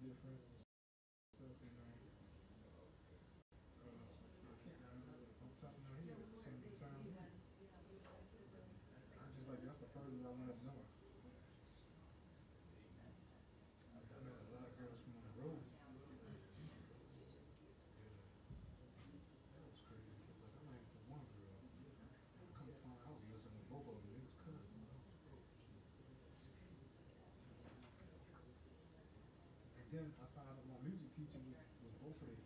different stuff, and I can't I'm talking out here at the same time. I just like that's the furthest I went up north. I met a lot of girls from on the road. That was crazy. Like I ran into one girl. Come to find out, I was listening to both of them. They was cousins. And then I found out my music teacher was both of them.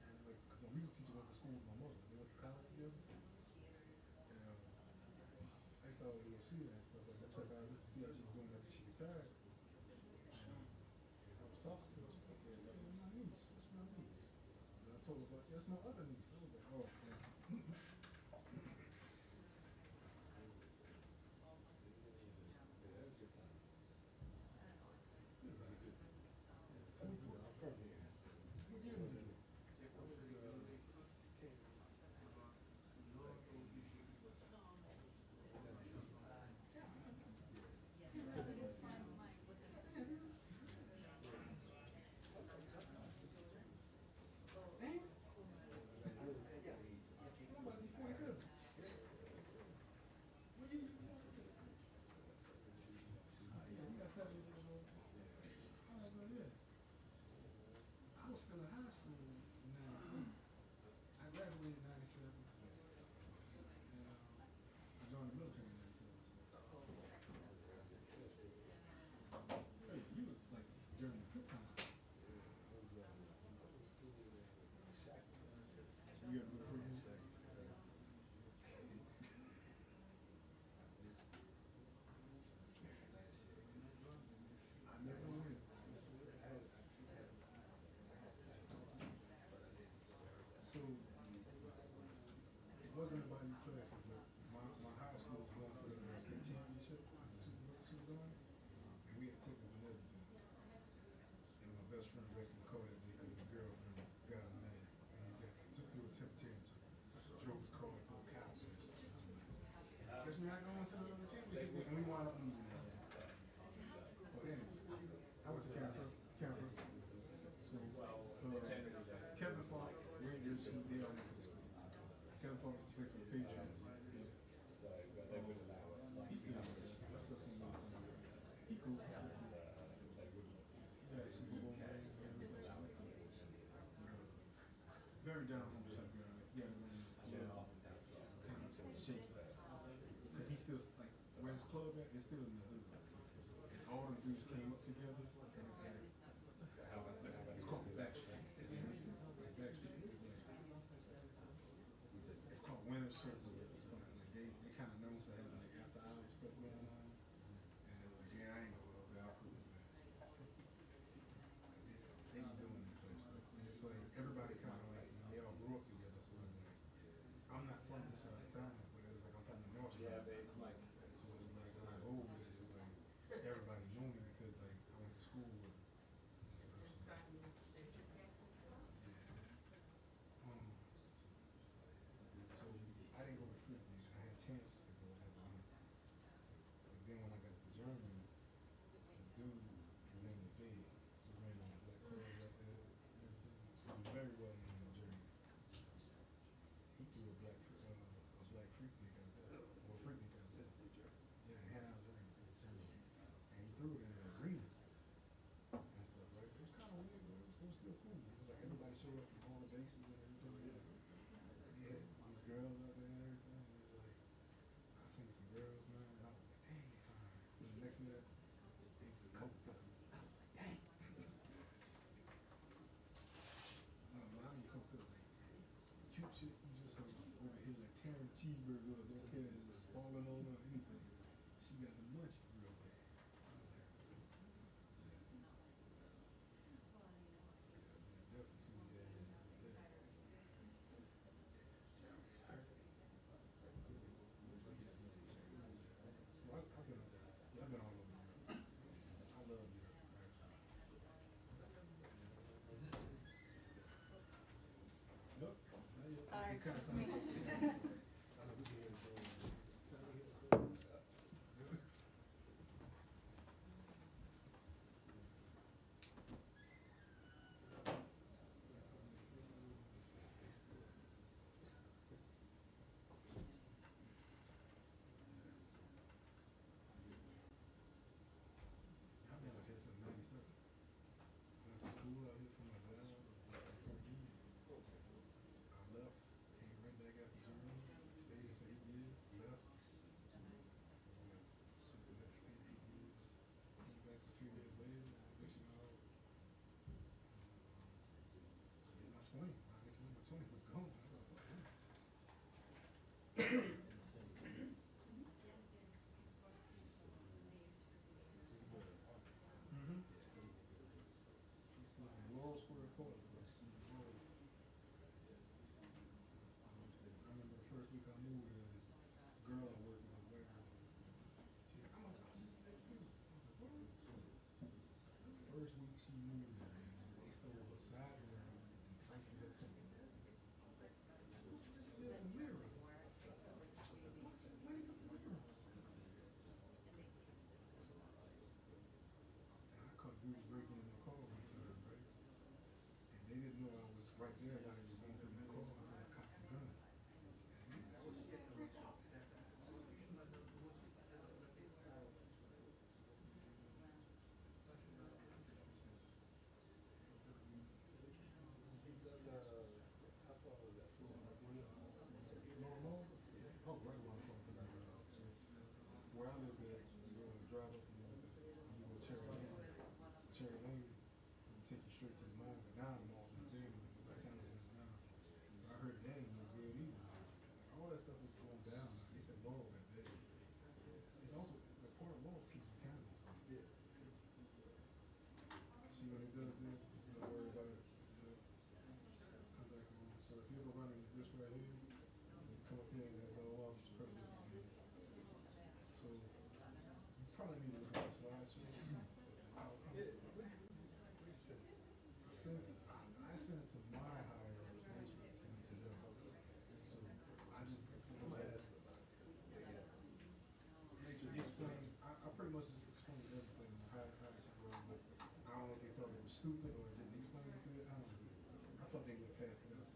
And like, cause my music teacher went to school with my mother. They went to college together. And I used to always go see her and stuff like that. Check out just to see how she was doing after she retired. And I was talking to her. She was like, yeah, that's my niece. That's my niece. And I told her about that's my other niece. I was like, oh, man. I was still in high school in 93. I graduated in 97. And I joined the military in 97. Hey, you was like during the good times. You got good friends? I never went. So it wasn't about your classes, but my high school was going to the state championship, the Super Bowl, and we had tickets and everything. And my best friend wrecked his car that day because his girlfriend got mad. And he took me to a temp championship, drove his car into a cow fest. Guess we're not going to the championship, and we wound up losing that. But anyways, I went to Camp. So Kevin Falk, Rangers, they all went to the school. Kevin Falk used to play for the Patriots. He's still there. I still see him. He cool. He's had a Super Bowl ring. Very down home type guy. Yeah, kind of shaky. Because he's still like where his clothes at, it's still in the hood. And all the dudes came up together, and it's like it's called the Backstreet. It's called Winter Circle. They kind of known for having like after hours stuff going on. And they're like, yeah, I ain't gonna go there. I'll cool with that. They be doing that type stuff. And it's like everybody kind of like they all grew up together. So like, I'm not from this side of town, but it's like I'm from the north side. Yeah, it's like so it's like when I go over there, it's like everybody knew me because like I went to school with them. So I didn't go to Freaking. I had chances to go that way. But then when I got to Germany, the dude, his name was Big, he ran on black cars up there. He was very well known in Germany. He threw a black Freaking out there. Well, Freaking out there. Yeah, in Hanover, Germany. And he threw it in an arena. And stuff, right? It was kind of weird, but it was still cool. It was like everybody showed up from all the bases and everything. Yeah, these girls out there and everything. And it's like, I seen some girls, man, and I was like, dang, they fine. And the next minute, they was coked up. I was like, dang. No, I mean coked up, like, cute shit. You just like, over here, like, tearing the cheeseburger up, don't care, just falling on her or anything. She got the munchies real bad. I've been all over Europe. I love Europe. Nope. Sorry. It kind of sounds like week I moved there, this girl I work with, a white girl, she's like, oh my God, this is next week. I was like, what? So, the first week she moved there, man, they stole her side mirror and siphoned her temple. I was like, she just steals a mirror. Why they took the mirror? And I caught dudes breaking in their car one time, right? And they didn't know I was right there while they was going through my car until I cocked the gun. And they said, oh shit, break out. How far was that from? Long? Oh, right around the corner from me. So where I live at, you go drive up a little bit, and you go Cherry Lane. Cherry Lane, it will take you straight to the mall. But now the mall's not there anymore. It's a town center now. But I heard that ain't no good either. Like, all that stuff is going down now. They said Laurel got bad. It's also the part of Laurel Peaceful County. Yeah. See what it does there? Don't worry about it. Come back on. So if you ever run into this right here, you come up here and that's all off the person. So you probably need to look at the slideshow. Yeah. What do you send it to? I sent it to my higher ups, most people send it to them. So I just I'm gonna ask them about it because explain. I pretty much just explained everything how it should go. But I don't know if they thought it was stupid or didn't explain it good. I don't know. I thought they would have passed it up.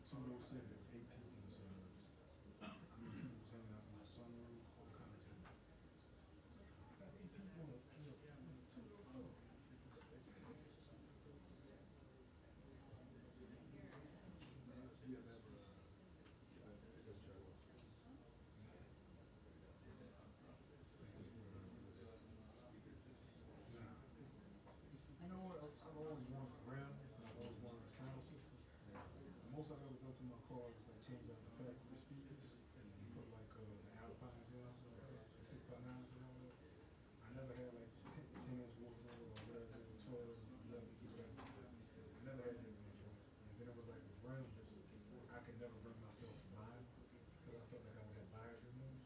Two-door city, 8 people inside. I mean, people was hanging out in my sunroof, all kinds of stuff. I got 8 people in a two-door car. you ever have a test drive? You know what? I've always wanted rims, and I've always wanted a sound system. The most I've ever done to my car is like change out the factory speakers and put like the Alpines in, the 6x9s and all that. I never had like 10-inch woofer or whatever, 12, 11, whatever. I never had that in my truck. And then it was like with rims, I could never bring myself to buy them because I felt like I would have buyer's remorse.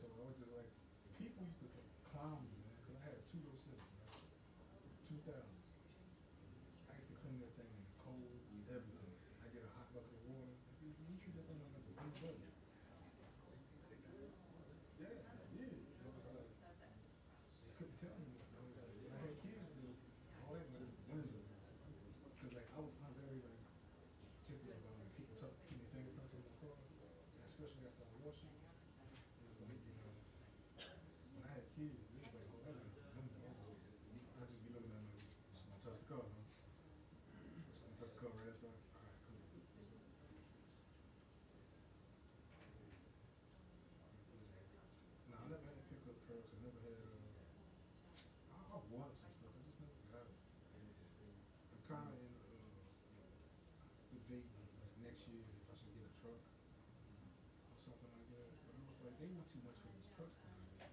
So I was just like, people used to clown me, man, because I had a two-door city, right? 2000s. I used to clean that thing in the cold, everything. I get a hot bucket of water. You treat that thing like it's a blue butter. Yeah, I did. It was like, they couldn't tell me. I was like, when I had kids, all that was the window. Because like, I was not very like particular about like, people keep their fingerprints on my car, especially after I wash it. It was like, you know, when I had kids, it was like, oh, that was the window. I just be looking at them like, just gonna touch the car, huh? Just gonna touch the car, right? That's right. All right, cool. No, I never had pickup trucks. I never had. I wanted some stuff. I just never got it. I'm kind of in debating like next year if I should get a truck or something like that. But I was like, they want too much for these trucks down there.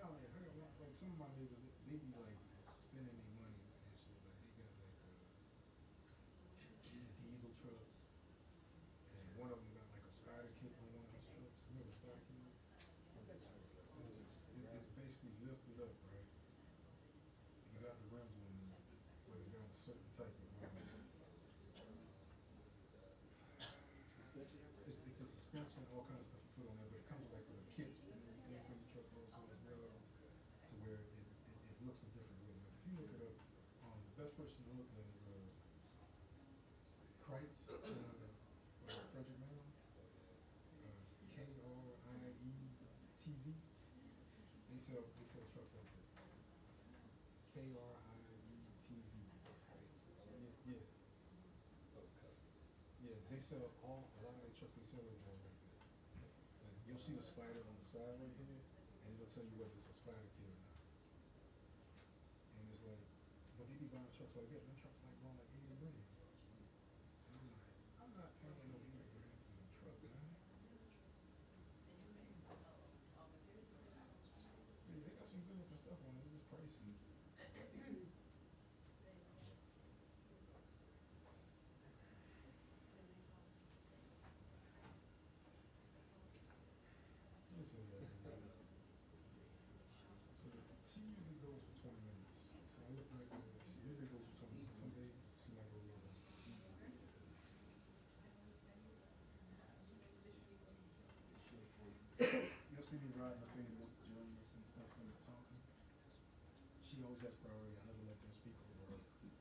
No, like, I got like some of my neighbors, they be like spending their money and shit. Like they got like these diesel trucks, and one of them got like a spider kit on one of his trucks. You know the spider kit? It's basically lifted up, right? You got the rims on there, but it's got a certain type of Suspension? it's a suspension, all kinds of stuff you put on there, but it comes like with a kit and everything for your truck also as well, to where it looks a different way. Like if you look it up, the best person to look at is Kreitz, Frederick Maryland, Krietz. They sell trucks like that. Krietz. Yeah. Oh, custom. Yeah, they sell a lot of their trucks. They sell everything like that. Like you'll see the spider on the side right here, and it'll tell you whether it's a spider kit or not. But they be buying trucks like that. Them trucks like going like 80 million. And I'm like, I'm not paying no 80 grand for no truck, man. Yeah, they got some good looking stuff on it. It's just pricey. Listen to that. So she usually goes for 20 minutes. So I look like she usually goes for 20 minutes. Some days she might go a little longer. You'll see me riding the fade with journalists and stuff when they're talking. She always has priority. I never let them speak over her stuff.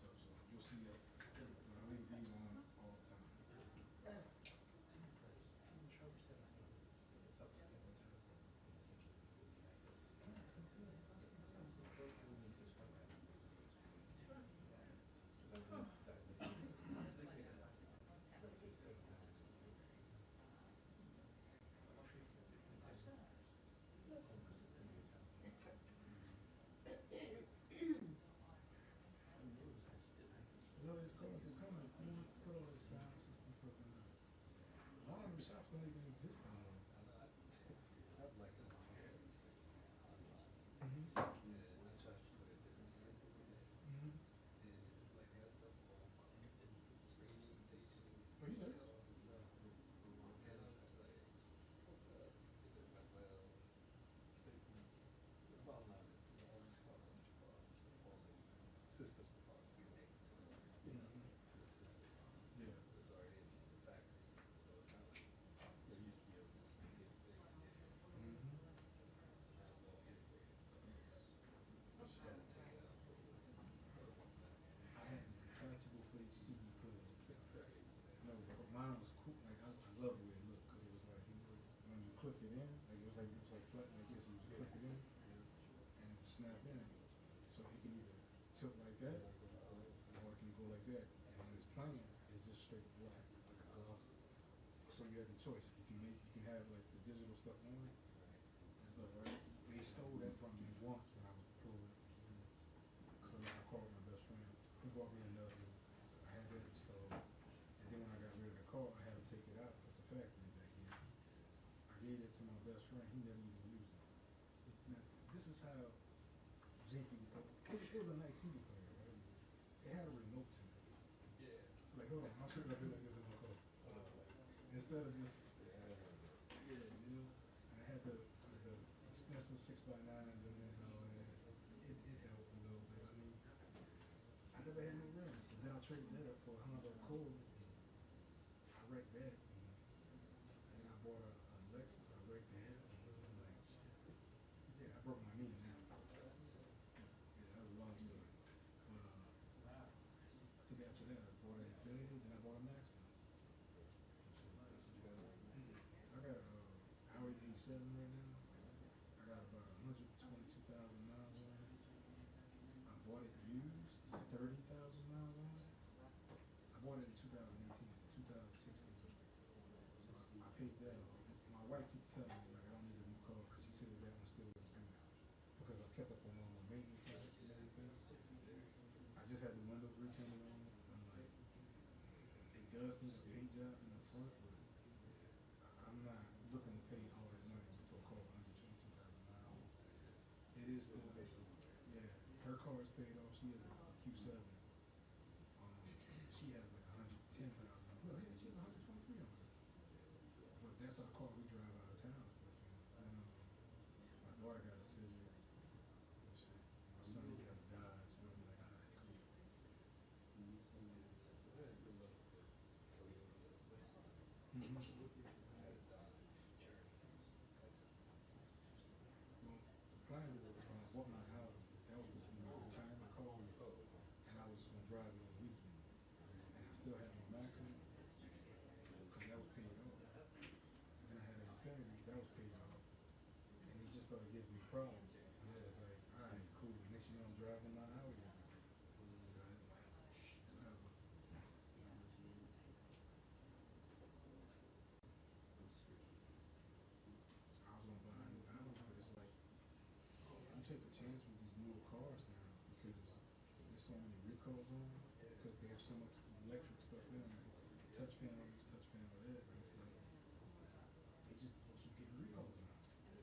So you'll see that. But I leave these on all the time. A lot of these cars, they're coming, put all the sound systems stuff in there. A lot of them shops don't even exist anymore. Mm-hmm. Oh, you there? Yeah. I had the detachable face CD player. No, but mine was cool. Like I love the way it looked because it was like when you click it in, like it was like flat like this. You just click it in, and it would snap in. So it can either tilt like that, or it can go like that. And when it's playing, it's just straight black, like a glossy. So you have the choice. You can have like the digital stuff on it and stuff, right? They stole that from me once when I was deployed. So I called my best friend. He bought me another. I had that installed. And then when I got rid of the car, I had him take it out, put the factory back in. I gave it to my best friend. He never even used it. Now, this is how janky it was a nice CD player, right? It had a remote to it. Yeah. Like, hold on, I'm sitting up here like this in my car. Instead of just, yeah, you know? And I had the expensive 6x9s in there and all that. It helped a little bit. I mean, I never had no rims. And then I traded that up for a Honda Accord. I wrecked that. And then I bought a Lexus. I wrecked that. And like, yeah, I broke my knee now. Yeah, that was a long story. But I think after that, I bought an Infiniti, then I bought a Maxima. I got a Audi A7 right now. I got about 122,000 miles on it. I bought it used, 30,000 miles on it. I bought it in 2018, so 2016. So I paid that off. My wife keeps telling me like I don't need a new car because she said that one still looks good. Because I kept up on all my maintenance and everything. I just had the windows retinted on it. I'm like, it does need a paint job in the front, but I'm not looking to pay all that money for a car under 22,000 miles. It is still, yeah. Her car is paid off. She has a Q7. She has like 110,000. No, yeah, she has 123 on her. But that's our car we drive out of town and stuff. And my daughter got a Civic and shit. My son got a Dodge. And I'm like, all right, cool. Mm-hmm. Well, the plan was when I bought my house, that was supposed to be my retirement car, and I was just gonna drive it on the weekend. And I still had my Maxima, because that was paid off. And then I had an Infiniti, that was paid off. And he just started giving me problems. And I was like, all right, cool. Next you know, I'm driving my Audi every day. So I was like, whatever. I was gonna buy a new house, but it's like, you take a chance with these newer cars now. because there's so many recalls on them because they have so much electric stuff in them. Touch panel this, touch panel that. And it's like they just keep getting recalls on them. So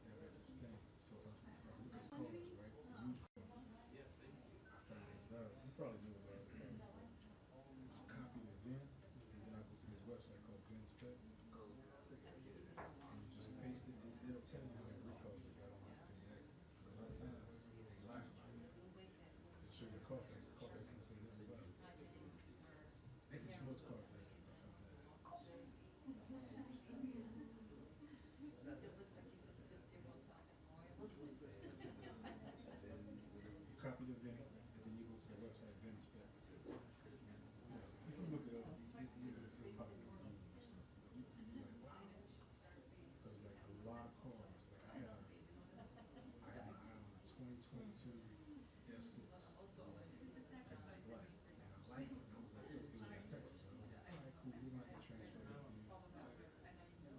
yeah, that's the thing. So if I look at cars, right, used cars, I found this out. You probably knew about it. I copy the VIN, and then I go to this website called VIN Spec, and you just paste it, and it'll tell you how many recalls you got on the accidents. A lot of times they lie about it. They'll show you the Carfax. The Carfax don't say nothing about it. They can smudge Carfax. I found that out. You copy the VIN, and then you go to the website VIN Spec. Yeah, if you look it up, you'll probably know what you're using and stuff. You'd be like, wow. Because like a lot of cars, like I had my eye on a 2022 S6, and it was black, and I liked it. And I was like, it was in Texas. I was like, all right, cool. We're gonna have to transfer it here.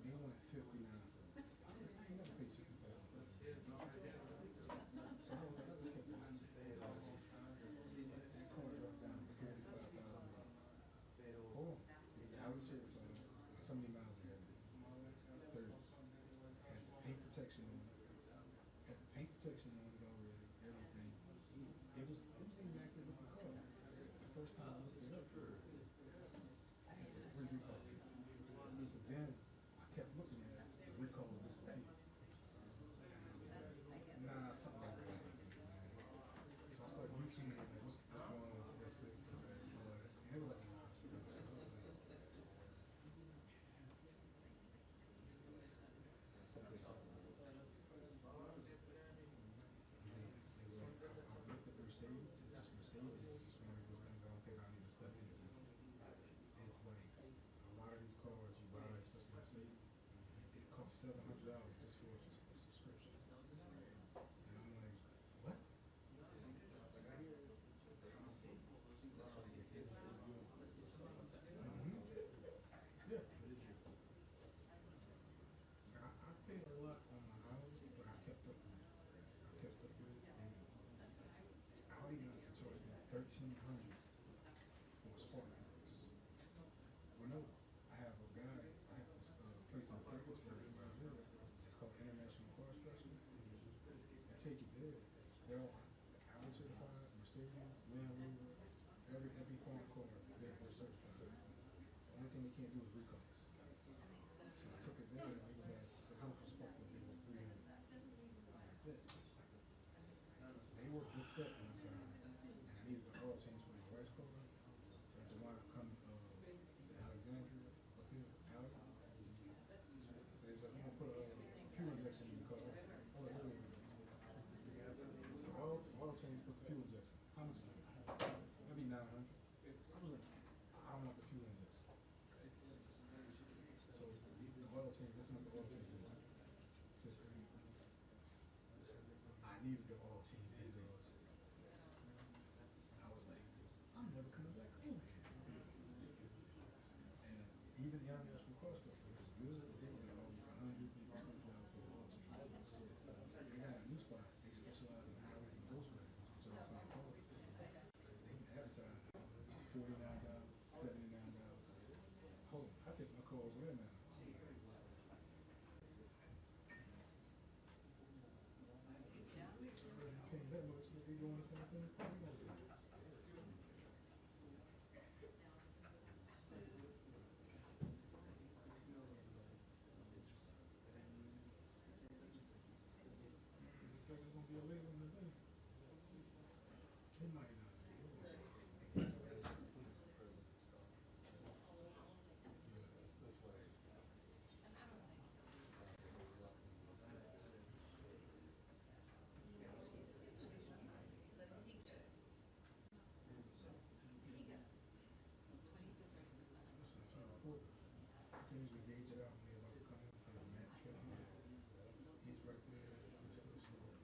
They wanted 59 for it. I was like, I ain't never paid 60,000 for this. So I was like, I just kept watching. That car dropped down to $45,000. Hold on, it's highly certified. So many miles it had? 30. Had the paint protection on it. Had the paint protection on it already. Everything. It was an immaculate looking car. The first time I looked it up, I had 3 recalls. So then I kept looking at it. The recalls disappeared. And I was like, nah, something like that. So I started YouTubing like, what's going on with the S6 and all that. And it was like a lot of stuff. So I was like, I looked at Mercedes. It's just Mercedes. It's just one of those things I don't think I need to step into. It's like a lot of these cars you buy, especially Mercedes, it costs $700 just for a subscription. And I'm like, what? Yeah. I paid a lot on my house, but I kept up with it. I kept up with it, and Audi wanted to charge me $1,300 for a Spark Plus. Well, no, I have a guy. I have this place in Fredericksburg right here. It's called International Car Specialist. I take it there. They're all Audi certified, Mercedes, Land Rover, every foreign car. They're certified. The only thing they can't do is recalls. So I took it there, and it was like, so how much was Spark Plus? It was like $300. I'm like, bet. They were booked up one time, and I needed an oil change for my wife's car. So I had to wind up coming to Alexandria up here, Alex. So they was like, I'm gonna put a fuel injection in the car. I was like, wait. The oil change plus the fuel injection. How much is it? That'd be $900. I was like, I don't want the fuel injection. So the oil change, that's what the oil change is. $6. I needed the oil change $10. I was like, I'm never coming back home again. And even the international car stuff, it was good, but they were like almost $100, maybe $20 for the oil change. They got a new spot. They specialize in highways and Volkswagen, which are the same cars. They can advertise $49, $79. Hold on, I take my cars where now? Paying that much, but they doing the same thing. What are you gonna do? It's gonna be a late one today. It might not be. Yeah. They usually gauge it out when they're about to come in, say the match right here. He's right there. It's still slow.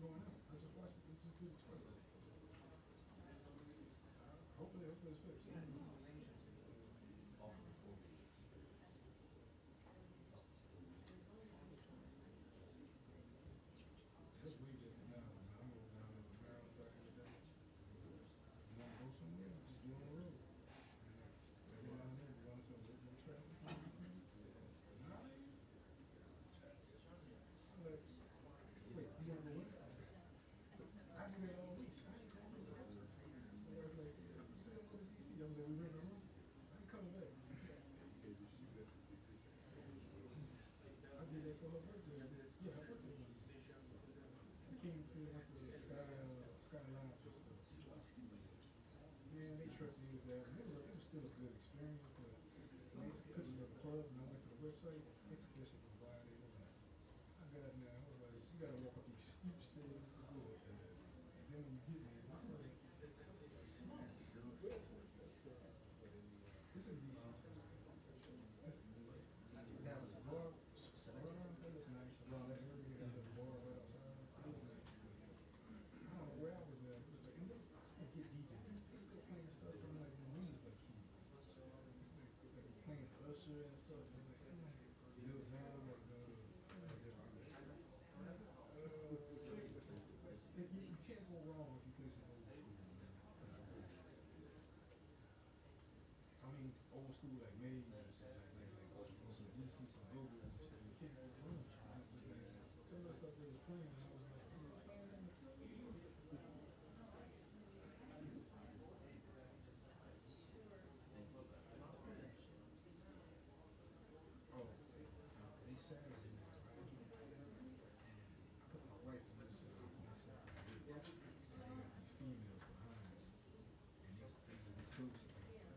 going out. I just watched it. It just did it twice. Hopefully it's fixed. That's way different now. I'm over down in Maryland back in the day. You want to go somewhere? Just get on the road. And every now and then, you run into a little traffic. Nowadays, I'm like, wait, you want to go where? I do that all week. I ain't going nowhere. My wife's like, yeah, you said I'm going to DC. I was like, we rent a room. I ain't coming back. I did that for her birthday. Yeah, her birthday was. We came through and went to the Sky Lounge or stuff. Yeah, they tripped me with that. And it was still a good experience, but when they took pictures of the club and I went to the website, they took that shit from Violator. I got up now, I was like, you gotta walk up these steep stairs to go up there. And then when you get there, it's like, it's in DC. Now, it's a bar, that look nice. Around that area, you got a bar right outside. I don't know where I was at. It was like, and they get DJs. They still playing stuff from like when we was like kids. Like playing Usher and stuff. And like, Lil Jon, like you can't go wrong if you play some old school. I mean, old school like Maze and stuff like some DC, some go-go and stuff. You can't go wrong. Some of the stuff they was playing, I was like, is it playing in the club? Oh, they savage in there, right? And I put my wife on this side, and they got these females behind me, and these exclusive like that.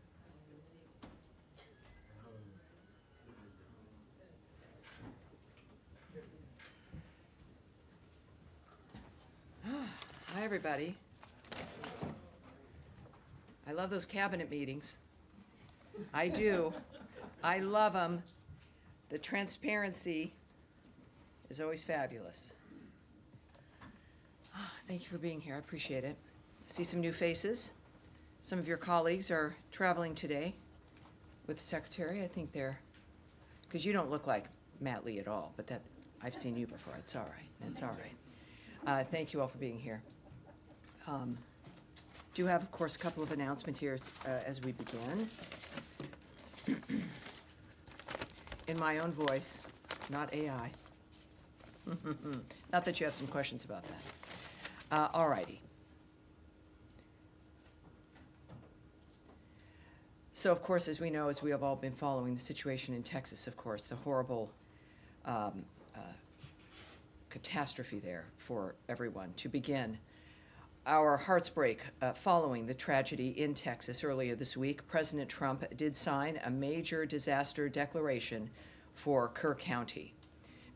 Hi, everybody. I love those cabinet meetings. I do. I love them. The transparency is always fabulous. Thank you for being here. I appreciate it. I see some new faces. Some of your colleagues are traveling today with the secretary. I think they're, because you don't look like Matt Lee at all, but that I've seen you before. It's all right. That's all right. Thank you all for being here. Do have, of course, a couple of announcements here as we begin. In my own voice, not AI. Not that you have some questions about that. All righty. So, of course, as we know, as we have all been following the situation in Texas, of course, the horrible catastrophe there for everyone. To begin, our hearts break following the tragedy in Texas earlier this week. President Trump did sign a major disaster declaration for Kerr County.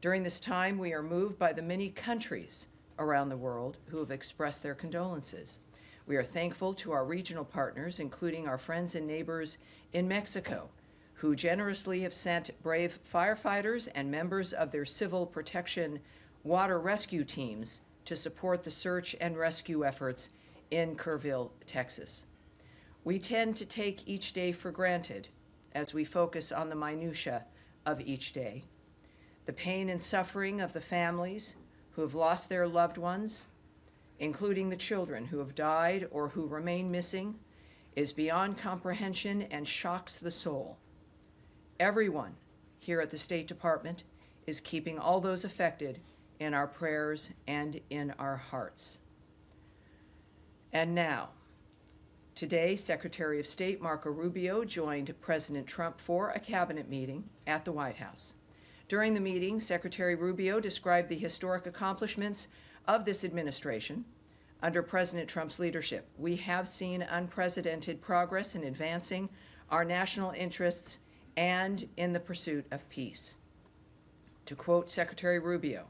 During this time, we are moved by the many countries around the world who have expressed their condolences. We are thankful to our regional partners, including our friends and neighbors in Mexico, who generously have sent brave firefighters and members of their civil protection water rescue teams to support the search and rescue efforts in Kerrville, Texas. We tend to take each day for granted as we focus on the minutia of each day. The pain and suffering of the families who have lost their loved ones, including the children who have died or who remain missing, is beyond comprehension and shocks the soul. Everyone here at the State Department is keeping all those affected in our prayers and in our hearts. And now, today, Secretary of State Marco Rubio joined President Trump for a cabinet meeting at the White House. During the meeting, Secretary Rubio described the historic accomplishments of this administration under President Trump's leadership. We have seen unprecedented progress in advancing our national interests and in the pursuit of peace. To quote Secretary Rubio,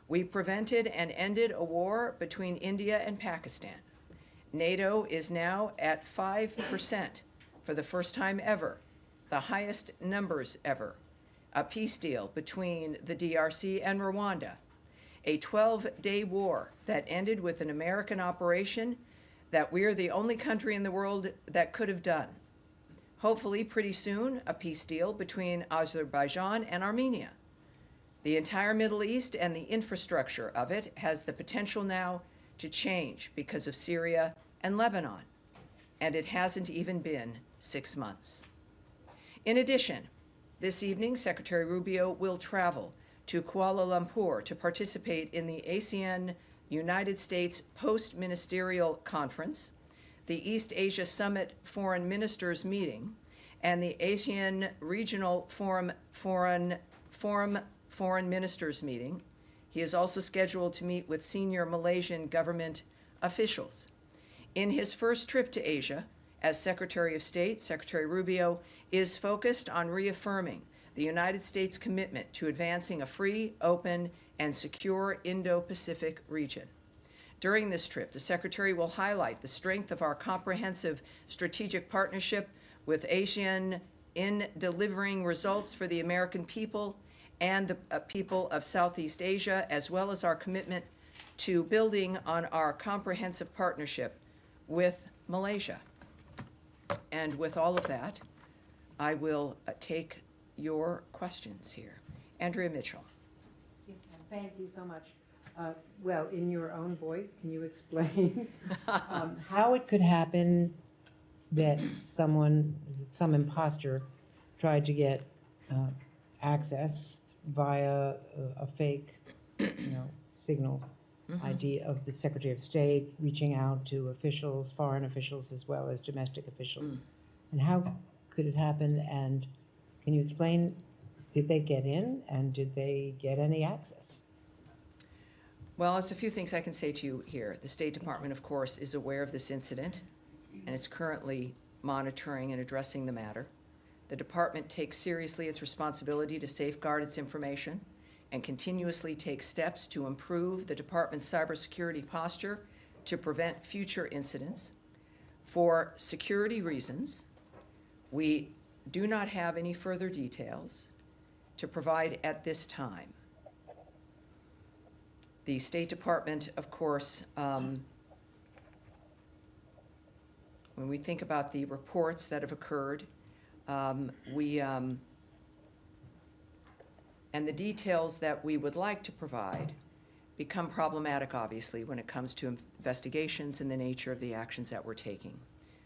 "We prevented and ended a war between India and Pakistan. NATO is now at 5% for the first time ever, the highest numbers ever. A peace deal between the DRC and Rwanda. a 12-day war that ended with an American operation that we're the only country in the world that could have done. Hopefully, pretty soon, a peace deal between Azerbaijan and Armenia. The entire Middle East and the infrastructure of it has the potential now to change because of Syria and Lebanon, and it hasn't even been 6 months. In addition, this evening, Secretary Rubio will travel to Kuala Lumpur to participate in the ASEAN United States Post-Ministerial Conference, the East Asia Summit Foreign Ministers Meeting, and the ASEAN Regional Forum Foreign Ministers Meeting. He is also scheduled to meet with senior Malaysian government officials. In his first trip to Asia as Secretary of State, Secretary Rubio is focused on reaffirming the United States' commitment to advancing a free, open, and secure Indo-Pacific region. During this trip, the Secretary will highlight the strength of our comprehensive strategic partnership with ASEAN in delivering results for the American people and the people of Southeast Asia, as well as our commitment to building on our comprehensive partnership with Malaysia. And with all of that, I will take your questions here. Andrea Mitchell. Yes, ma'am. Thank you so much. Well, in your own voice, can you explain how it could happen that some imposter tried to get access via a fake, signal ID of the Secretary of State reaching out to officials, foreign officials, as well as domestic officials? And how could it happen? And can you explain, did they get in and did they get any access? Well, there's a few things I can say to you here. The State Department, of course, is aware of this incident and is currently monitoring and addressing the matter. The department takes seriously its responsibility to safeguard its information and continuously takes steps to improve the department's cybersecurity posture to prevent future incidents. For security reasons, we do not have any further details to provide at this time. The State Department, of course, when we think about the reports that have occurred, and the details that we would like to provide become problematic, obviously, when it comes to investigations and the nature of the actions that we're taking.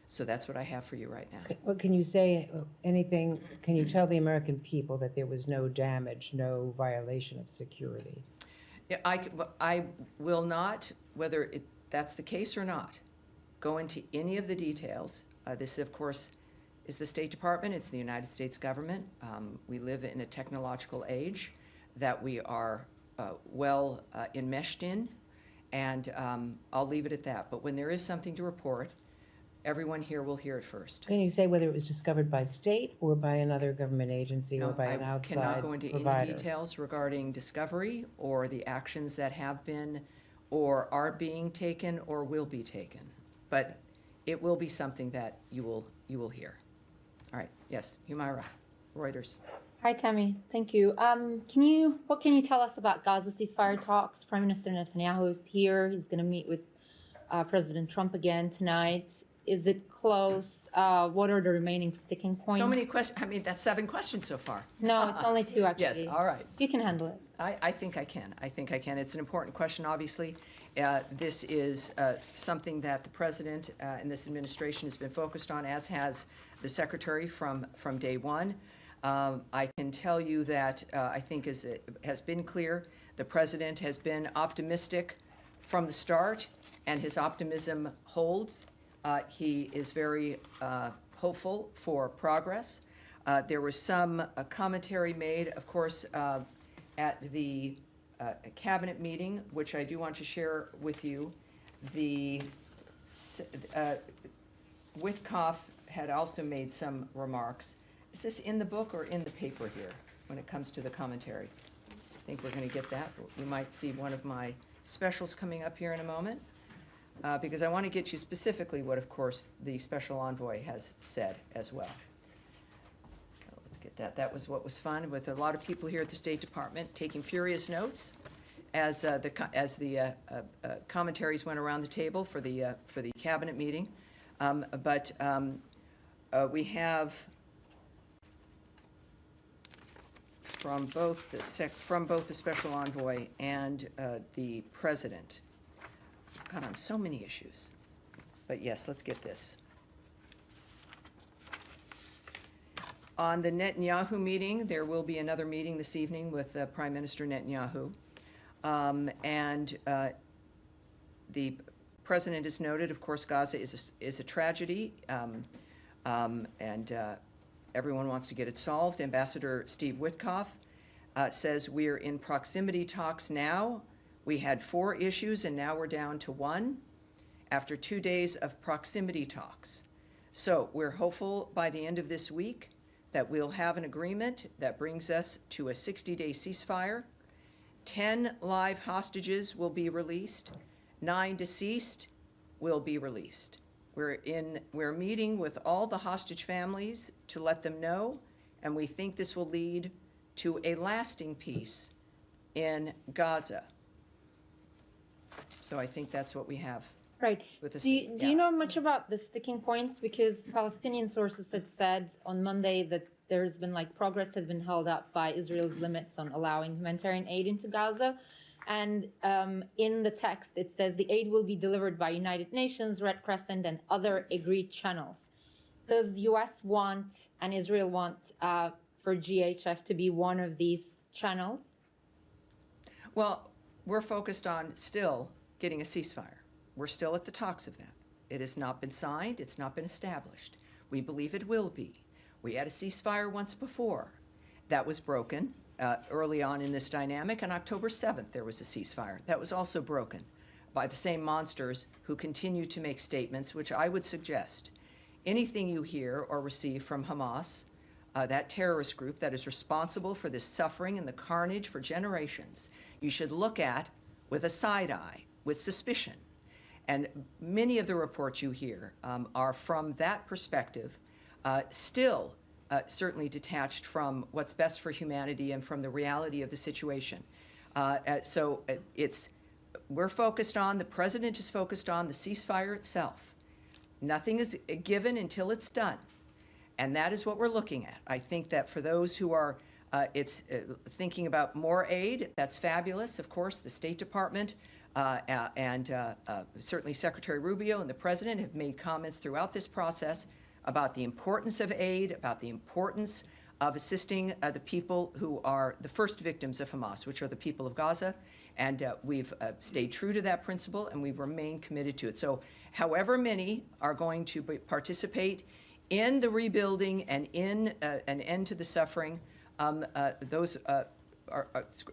So that's what I have for you right now. Well, can you say anything, can you tell the American people that there was no damage, no violation of security? Yeah, I will not, whether that's the case or not, go into any of the details. This, of course, is the State Department. It's the United States government. We live in a technological age that we are well enmeshed in, and I'll leave it at that. But when there is something to report, everyone here will hear it first. Can you say whether it was discovered by state or by another government agency or by an outside provider? I cannot go into any details regarding discovery or the actions that have been or are being taken or will be taken. But it will be something that you will hear. All right. Yes, Humaira, Reuters. Hi, Tammy. Thank you. What can you tell us about Gaza ceasefire talks? Prime Minister Netanyahu is here. He's going to meet with President Trump again tonight. Is it close? What are the remaining sticking points? So many questions. I mean, that's 7 questions so far. No, it's only 2, actually. Yes, all right. You can handle it. I think I can. I think I can. It's an important question, obviously. This is something that the President and this administration has been focused on, as has the Secretary from day one. I can tell you that I think as it has been clear, the President has been optimistic from the start, and his optimism holds. He is very hopeful for progress. There was some commentary made, of course, at the cabinet meeting, which I do want to share with you. The Witkoff had also made some remarks. Is this in the book or in the paper here when it comes to the commentary? I think we're going to get that. You might see one of my specials coming up here in a moment. Because I want to get you specifically what, of course, the special envoy has said as well. So let's get that. That was what was fun, with a lot of people here at the State Department taking furious notes as the commentaries went around the table for the cabinet meeting. We have from both the special envoy and the president. Got on so many issues. But yes, let's get this. On the Netanyahu meeting, there will be another meeting this evening with Prime Minister Netanyahu. The president has noted, of course, Gaza is a tragedy, and everyone wants to get it solved. Ambassador Steve Witkoff says we're in proximity talks now. We had 4 issues, and now we're down to 1 after 2 days of proximity talks. So we're hopeful by the end of this week that we'll have an agreement that brings us to a 60-day ceasefire. 10 live hostages will be released. 9 deceased will be released. We're meeting with all the hostage families to let them know, and we think this will lead to a lasting peace in Gaza. So I think that's what we have. Right. With this, do you know much about the sticking points? Because Palestinian sources had said on Monday that there's been progress has been held up by Israel's limits on allowing humanitarian aid into Gaza. And in the text, it says the aid will be delivered by United Nations, Red Crescent, and other agreed channels. Does the U.S. want and Israel want for GHF to be one of these channels? Well, we're focused on still getting a ceasefire. We're still at the talks of that. It has not been signed. It's not been established. We believe it will be. We had a ceasefire once before. That was broken early on in this dynamic. On October 7th, there was a ceasefire. That was also broken by the same monsters who continue to make statements, which I would suggest anything you hear or receive from Hamas, that terrorist group that is responsible for this suffering and the carnage for generations, you should look at with a side eye, with suspicion. And many of the reports you hear are from that perspective, still certainly detached from what's best for humanity and from the reality of the situation. We're focused on, the president is focused on the ceasefire itself. Nothing is given until it's done. And that is what we're looking at. I think that for those who are thinking about more aid, that's fabulous. Of course, the State Department and certainly Secretary Rubio and the President have made comments throughout this process about the importance of aid, about the importance of assisting the people who are the first victims of Hamas, which are the people of Gaza. And we've stayed true to that principle, and we remain committed to it. So however many are going to participate in the rebuilding and in an end to the suffering,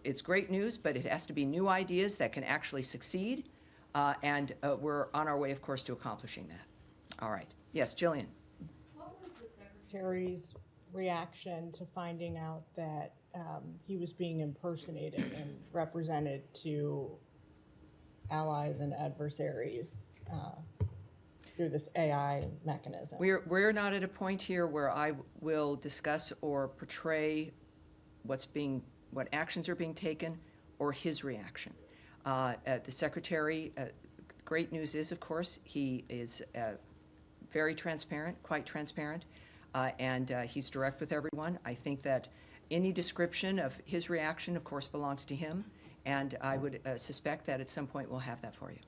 it's great news, but it has to be new ideas that can actually succeed. And we're on our way, of course, to accomplishing that. All right. Yes, Jillian. What was the Secretary's reaction to finding out that he was being impersonated and represented to allies and adversaries through this AI mechanism? We're not at a point here where I will discuss or portray what actions are being taken or his reaction. The Secretary, great news is, of course, he is very transparent, quite transparent, and he's direct with everyone. I think that any description of his reaction, of course, belongs to him, and I would suspect that at some point we'll have that for you.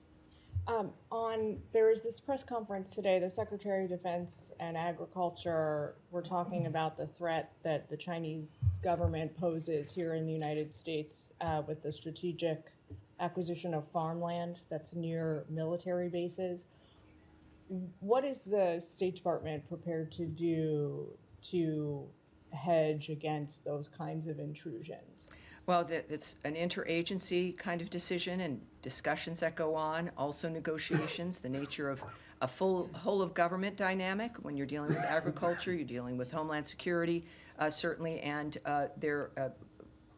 There was this press conference today, the Secretary of Defense and Agriculture were talking about the threat that the Chinese government poses here in the United States with the strategic acquisition of farmland that's near military bases. What is the State Department prepared to do to hedge against those kinds of intrusions? Well, it's an interagency kind of decision and discussions that go on, also negotiations, the nature of a full whole of government dynamic. When you're dealing with agriculture, you're dealing with Homeland Security, certainly, and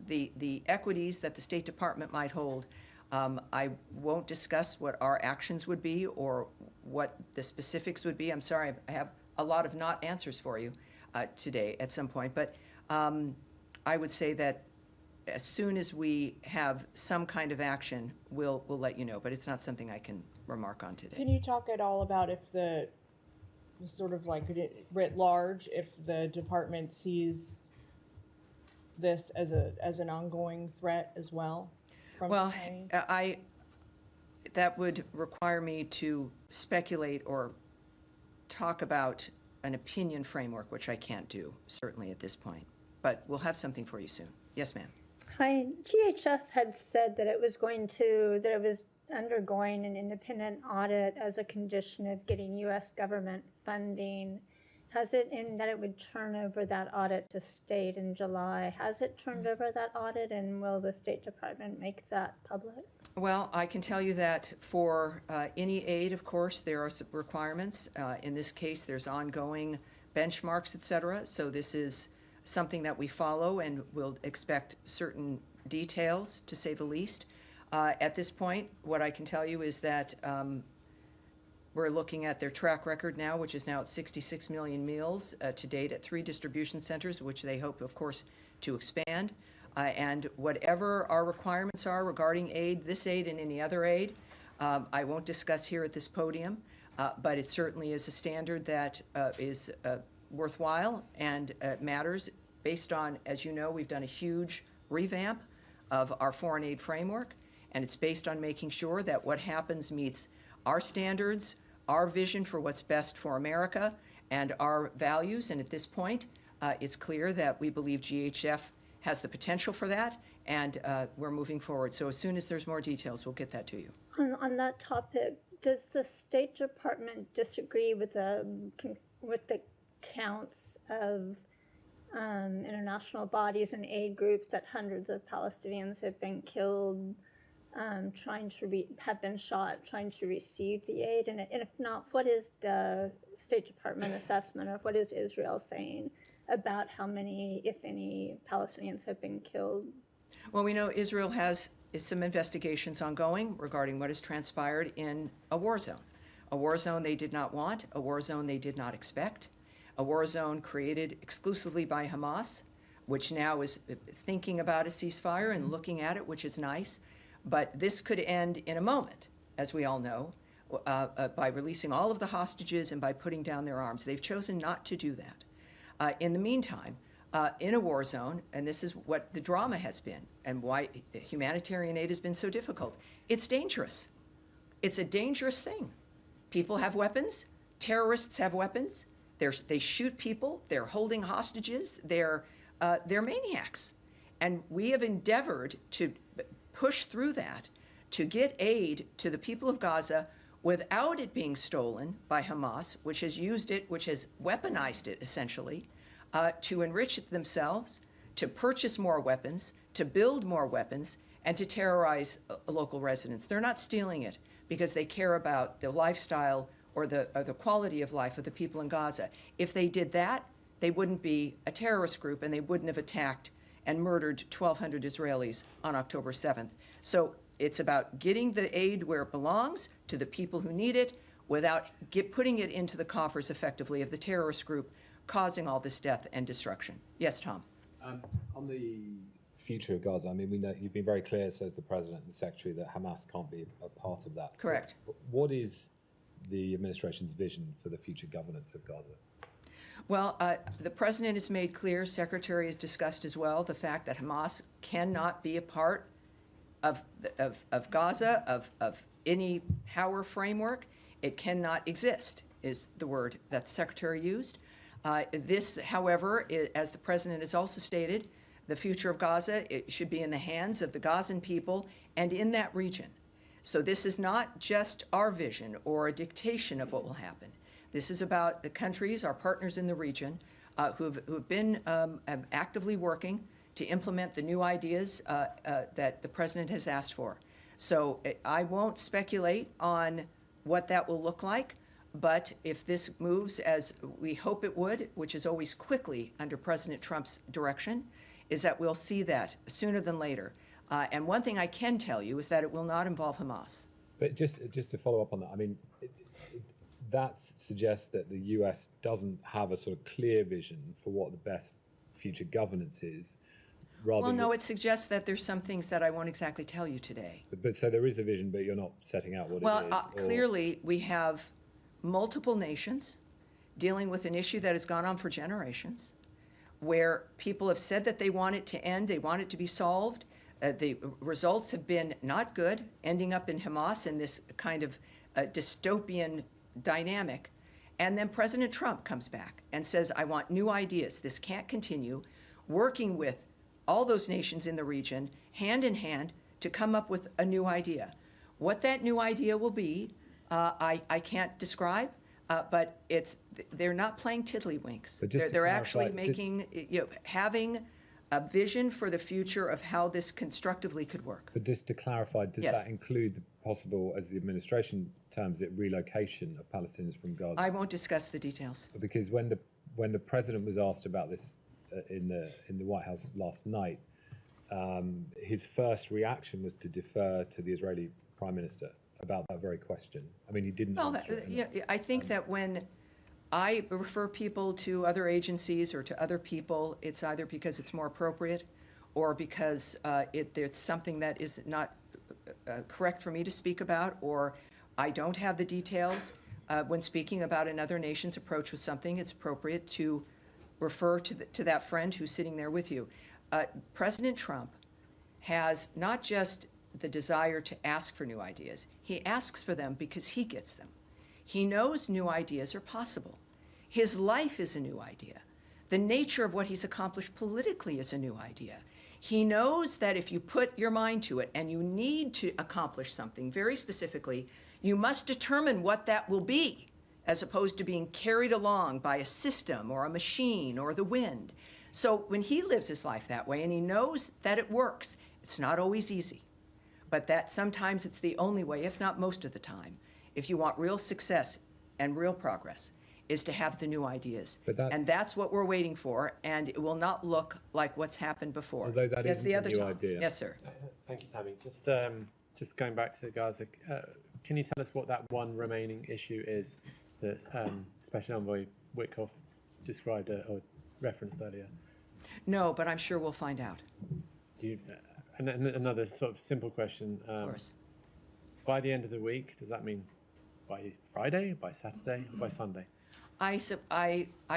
the equities that the State Department might hold. I won't discuss what our actions would be or what the specifics would be. I'm sorry, I have a lot of not answers for you today at some point, but I would say that as soon as we have some kind of action, we'll let you know, but it's not something I can remark on today. Can you talk at all about if the sort of like writ large, if the department sees this as an ongoing threat as well from Well, the Chinese? that would require me to speculate or talk about an opinion framework, which I can't do, certainly at this point. But we'll have something for you soon. Yes, ma'am. Hi, GHF had said that it was undergoing an independent audit as a condition of getting U.S. government funding. Has it, in that it would turn over that audit to state in July? Has it turned over that audit, and will the State Department make that public? Well, I can tell you that for any aid, of course, there are some requirements. In this case, there's ongoing benchmarks, et cetera. So this is something that we follow and will expect certain details, to say the least. At this point, what I can tell you is that we're looking at their track record now, which is now at 66 million meals to date at 3 distribution centers, which they hope, of course, to expand. And whatever our requirements are regarding aid, this aid and any other aid, I won't discuss here at this podium, but it certainly is a standard that is worthwhile and matters based on, as you know, we've done a huge revamp of our foreign aid framework, and it's based on making sure that what happens meets our standards, our vision for what's best for America, and our values. And at this point, it's clear that we believe GHF has the potential for that, and we're moving forward. So as soon as there's more details, we'll get that to you. On that topic, does the State Department disagree with the counts of international bodies and aid groups that hundreds of Palestinians have been killed, have been shot trying to receive the aid? And if not, what is the State Department assessment, or what is Israel saying about how many, if any, Palestinians have been killed? Well, we know Israel has some investigations ongoing regarding what has transpired in a war zone they did not want, a war zone they did not expect, a war zone created exclusively by Hamas, which now is thinking about a ceasefire and looking at it, which is nice. But this could end in a moment, as we all know, by releasing all of the hostages and by putting down their arms. They've chosen not to do that. In the meantime, in a war zone, and this is what the drama has been and why humanitarian aid has been so difficult, it's dangerous. It's a dangerous thing. People have weapons. Terrorists have weapons. They shoot people. They're holding hostages. They're maniacs. And we have endeavored to push through that to get aid to the people of Gaza without it being stolen by Hamas, which has used it, which has weaponized it, essentially, to enrich it themselves, to purchase more weapons, to build more weapons, and to terrorize local residents. They're not stealing it because they care about the lifestyle or the quality of life of the people in Gaza. If they did that, they wouldn't be a terrorist group, and they wouldn't have attacked and murdered 1,200 Israelis on October 7th. So it's about getting the aid where it belongs to the people who need it without putting it into the coffers effectively of the terrorist group causing all this death and destruction. Yes, Tom. On the future of Gaza, I mean, we know you've been very clear, says the President and the Secretary, that Hamas can't be a part of that. Correct. So what is the administration's vision for the future governance of Gaza? Well, the President has made clear, Secretary has discussed as well, the fact that Hamas cannot be a part of Gaza, of any power framework. It cannot exist, is the word that the Secretary used. This, however, as the President has also stated, the future of Gaza, it should be in the hands of the Gazan people and in that region. So this is not just our vision or a dictation of what will happen. This is about the countries, our partners in the region, who've been actively working to implement the new ideas that the President has asked for. So I won't speculate on what that will look like, but if this moves as we hope it would, which is always quickly under President Trump's direction, is that we'll see that sooner than later. And one thing I can tell you is that it will not involve Hamas. But just to follow up on that, I mean, that suggests that the US doesn't have a sort of clear vision for what the best future governance is, rather Well, no, than- it suggests that there's some things that I won't exactly tell you today. But so there is a vision, but you're not setting out what Well, it is. or- clearly, we have multiple nations dealing with an issue that has gone on for generations, where people have said that they want it to end, they want it to be solved. The results have been not good, ending up in Hamas in this kind of dystopian dynamic. And then President Trump comes back and says, I want new ideas. This can't continue. Working with all those nations in the region, hand in hand, to come up with a new idea. What that new idea will be, I can't describe, but they're not playing tiddlywinks. But just to They're actually clarify, making, having a vision for the future of how this constructively could work. But just to clarify, does Yes. that include the possible, as the administration terms it, relocation of Palestinians from Gaza? I won't discuss the details. Because when the president was asked about this in the White House last night, his first reaction was to defer to the Israeli Prime Minister about that very question. I mean, he didn't Well, answer it. yeah, I think that when I refer people to other agencies or to other people, it's either because it's more appropriate or because it's something that is not correct for me to speak about, or I don't have the details. When speaking about another nation's approach with something, it's appropriate to refer to that friend who's sitting there with you. President Trump has not just the desire to ask for new ideas, he asks for them because he gets them. He knows new ideas are possible. His life is a new idea. The nature of what he's accomplished politically is a new idea. He knows that if you put your mind to it and you need to accomplish something very specifically, you must determine what that will be, as opposed to being carried along by a system or a machine or the wind. So when he lives his life that way and he knows that it works, it's not always easy, but that sometimes it's the only way, if not most of the time, if you want real success and real progress, is to have the new ideas. And that's what we're waiting for, and it will not look like what's happened before. Although that yes, isn't the a other new Tom. idea. Yes, sir. Thank you, Tammy. Just going back to Gaza, can you tell us what that one remaining issue is that Special Envoy Witkoff described or referenced earlier? No, but I'm sure we'll find out. And another sort of simple question. Of course. By the end of the week, does that mean by Friday, by Saturday, or by Sunday? I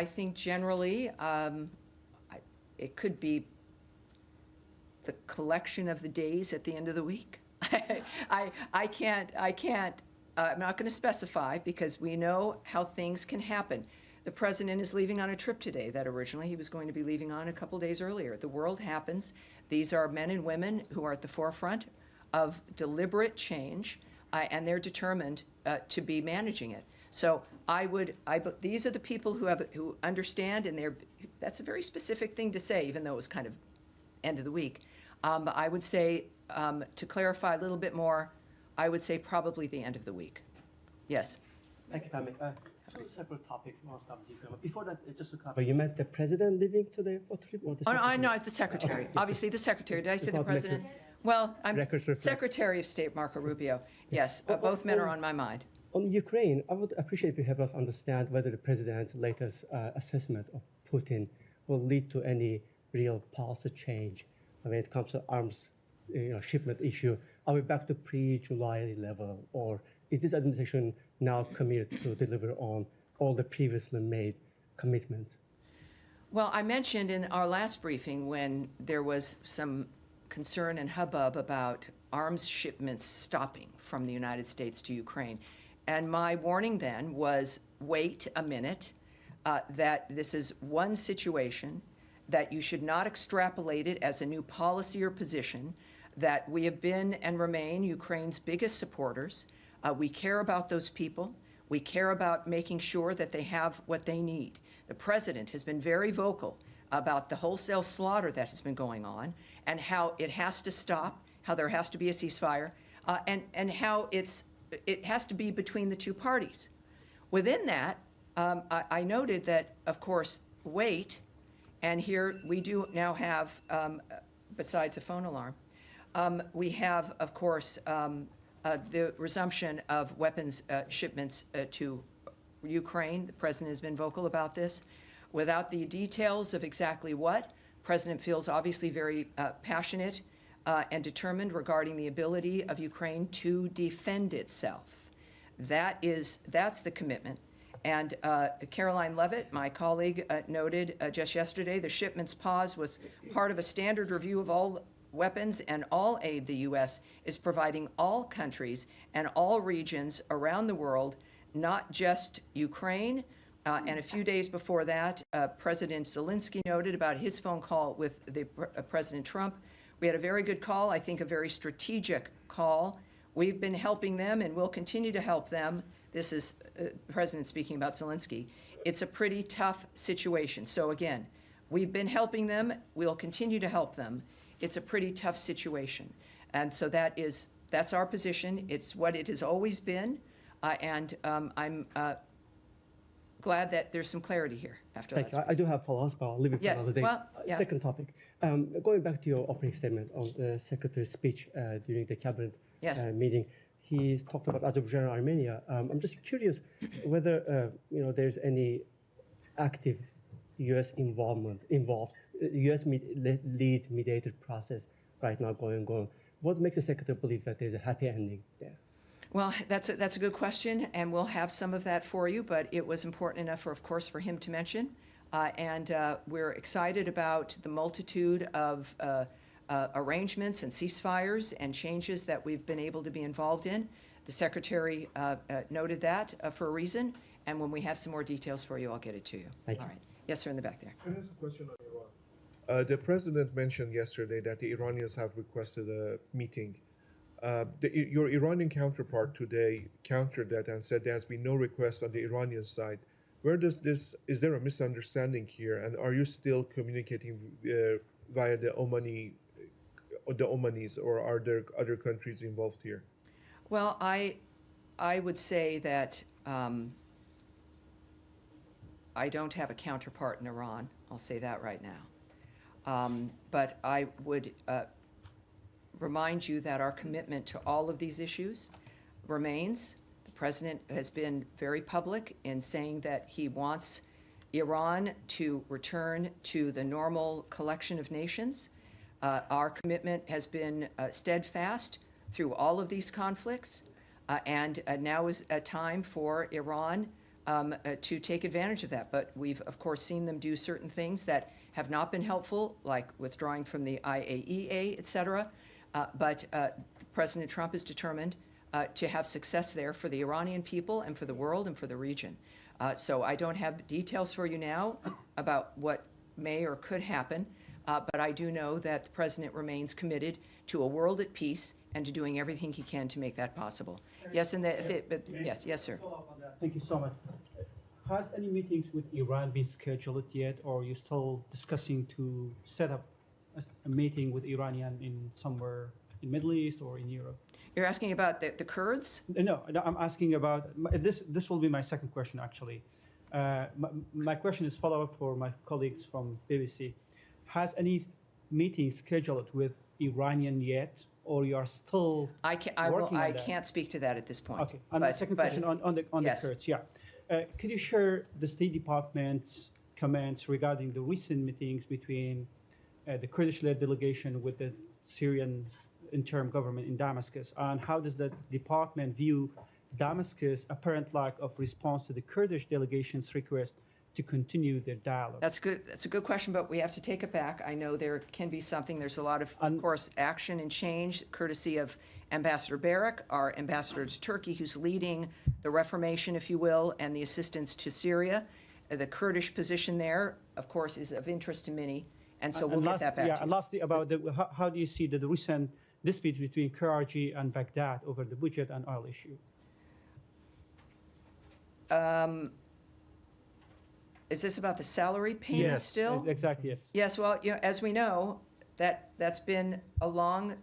think generally it could be the collection of the days at the end of the week. I'm not going to specify because we know how things can happen. The president is leaving on a trip today that originally he was going to be leaving on a couple days earlier. The world happens. These are men and women who are at the forefront of deliberate change, and they're determined to be managing it. So these are the people who understand, and that's a very specific thing to say, even though it was kind of end of the week. I would say, to clarify a little bit more, I would say probably the end of the week. Yes. Thank you, Tammy. Two separate topics. Before that, just to clarify, you meant the president leaving today for trip, or the secretary? No, it's the secretary. Okay. Obviously, the secretary. Did I say the Just president? want to make Well, I'm Records reflect. Secretary of State Marco Rubio. Yes, both men are on my mind. On Ukraine, I would appreciate if you help us understand whether the president's latest assessment of Putin will lead to any real policy change when it comes to arms shipment issue. Are we back to pre-July level, or is this administration now committed to deliver on all the previously made commitments? Well, I mentioned in our last briefing when there was some concern and hubbub about arms shipments stopping from the United States to Ukraine. And my warning then was, wait a minute, that this is one situation, that you should not extrapolate it as a new policy or position, that we have been and remain Ukraine's biggest supporters. We care about those people. We care about making sure that they have what they need. The president has been very vocal about the wholesale slaughter that has been going on and how it has to stop, how there has to be a ceasefire, and how it has to be between the two parties. Within that, I noted that, of course, wait, and here we do now have, besides a phone alarm, we have, of course, the resumption of weapons shipments to Ukraine. The president has been vocal about this. Without the details of exactly what, President feels obviously very passionate and determined regarding the ability of Ukraine to defend itself. That's the commitment. And Caroline Levitt, my colleague, noted just yesterday the shipment's pause was part of a standard review of all weapons and all aid the U.S. is providing all countries and all regions around the world, not just Ukraine. And a few days before that, President Zelensky noted about his phone call with President Trump. We had a very good call, I think a very strategic call. We've been helping them and will continue to help them. This is the President speaking about Zelensky. It's a pretty tough situation. So again, we've been helping them. We'll continue to help them. It's a pretty tough situation. And so that's our position. It's what it has always been. And I'm glad that there's some clarity here after Thank last you. I do have follow-ups, but I'll leave it for another day. Well, yeah. Second topic. Going back to your opening statement on the Secretary's speech during the cabinet meeting, he talked about Azerbaijan and Armenia. I'm just curious whether there's any active U.S. involved, U.S. lead mediated process right now going on. What makes the Secretary believe that there's a happy ending there? Well, that's a good question, and we'll have some of that for you, but it was important enough, of course, for him to mention. And we're excited about the multitude of arrangements and ceasefires and changes that we've been able to be involved in. The Secretary noted that for a reason, and when we have some more details for you, I'll get it to you. Thank you. All right. Yes, sir, in the back there. Can I ask a question on Iran? The President mentioned yesterday that the Iranians have requested a meeting. Your Iranian counterpart today countered that and said there has been no request on the Iranian side. Where does this, is there a misunderstanding here? And are you still communicating via the Omanis, or are there other countries involved here? Well, I would say that I don't have a counterpart in Iran. I'll say that right now. But I would remind you that our commitment to all of these issues remains. The President has been very public in saying that he wants Iran to return to the normal collection of nations. Our commitment has been steadfast through all of these conflicts, and now is a time for Iran to take advantage of that. But we've, of course, seen them do certain things that have not been helpful, like withdrawing from the IAEA, et cetera. But President Trump is determined to have success there for the Iranian people and for the world and for the region. So I don't have details for you now about what may or could happen, but I do know that the President remains committed to a world at peace and to doing everything he can to make that possible. Yes, and yes, sir. Thank you so much. Has any meetings with Iran been scheduled yet, or are you still discussing to set up a meeting with Iranian in somewhere in Middle East or in Europe? You're asking about the Kurds? No, I'm asking about this. This will be my second question, actually. My question is follow-up for my colleagues from BBC. Has any meeting scheduled with Iranian yet, or you are still working on that? I can't speak to that at this point. Okay. And the second question on the yes. Kurds. Yeah. Could you share the State Department's comments regarding the recent meetings between the Kurdish-led delegation with the Syrian interim government in Damascus, and how does the department view Damascus' apparent lack of response to the Kurdish delegation's request to continue their dialogue? That's good. That's a good question, but we have to take it back. I know there can be something. There's a lot of course, action and change, courtesy of Ambassador Barak, our ambassador to Turkey, who's leading the reformation, if you will, and the assistance to Syria. The Kurdish position there, of course, is of interest to many, and so we'll get that back to you. And lastly, about how do you see the recent dispute between KRG and Baghdad over the budget and oil issue? Is this about the salary payment still? Exactly, yes. Yes, well, as we know, that's been a long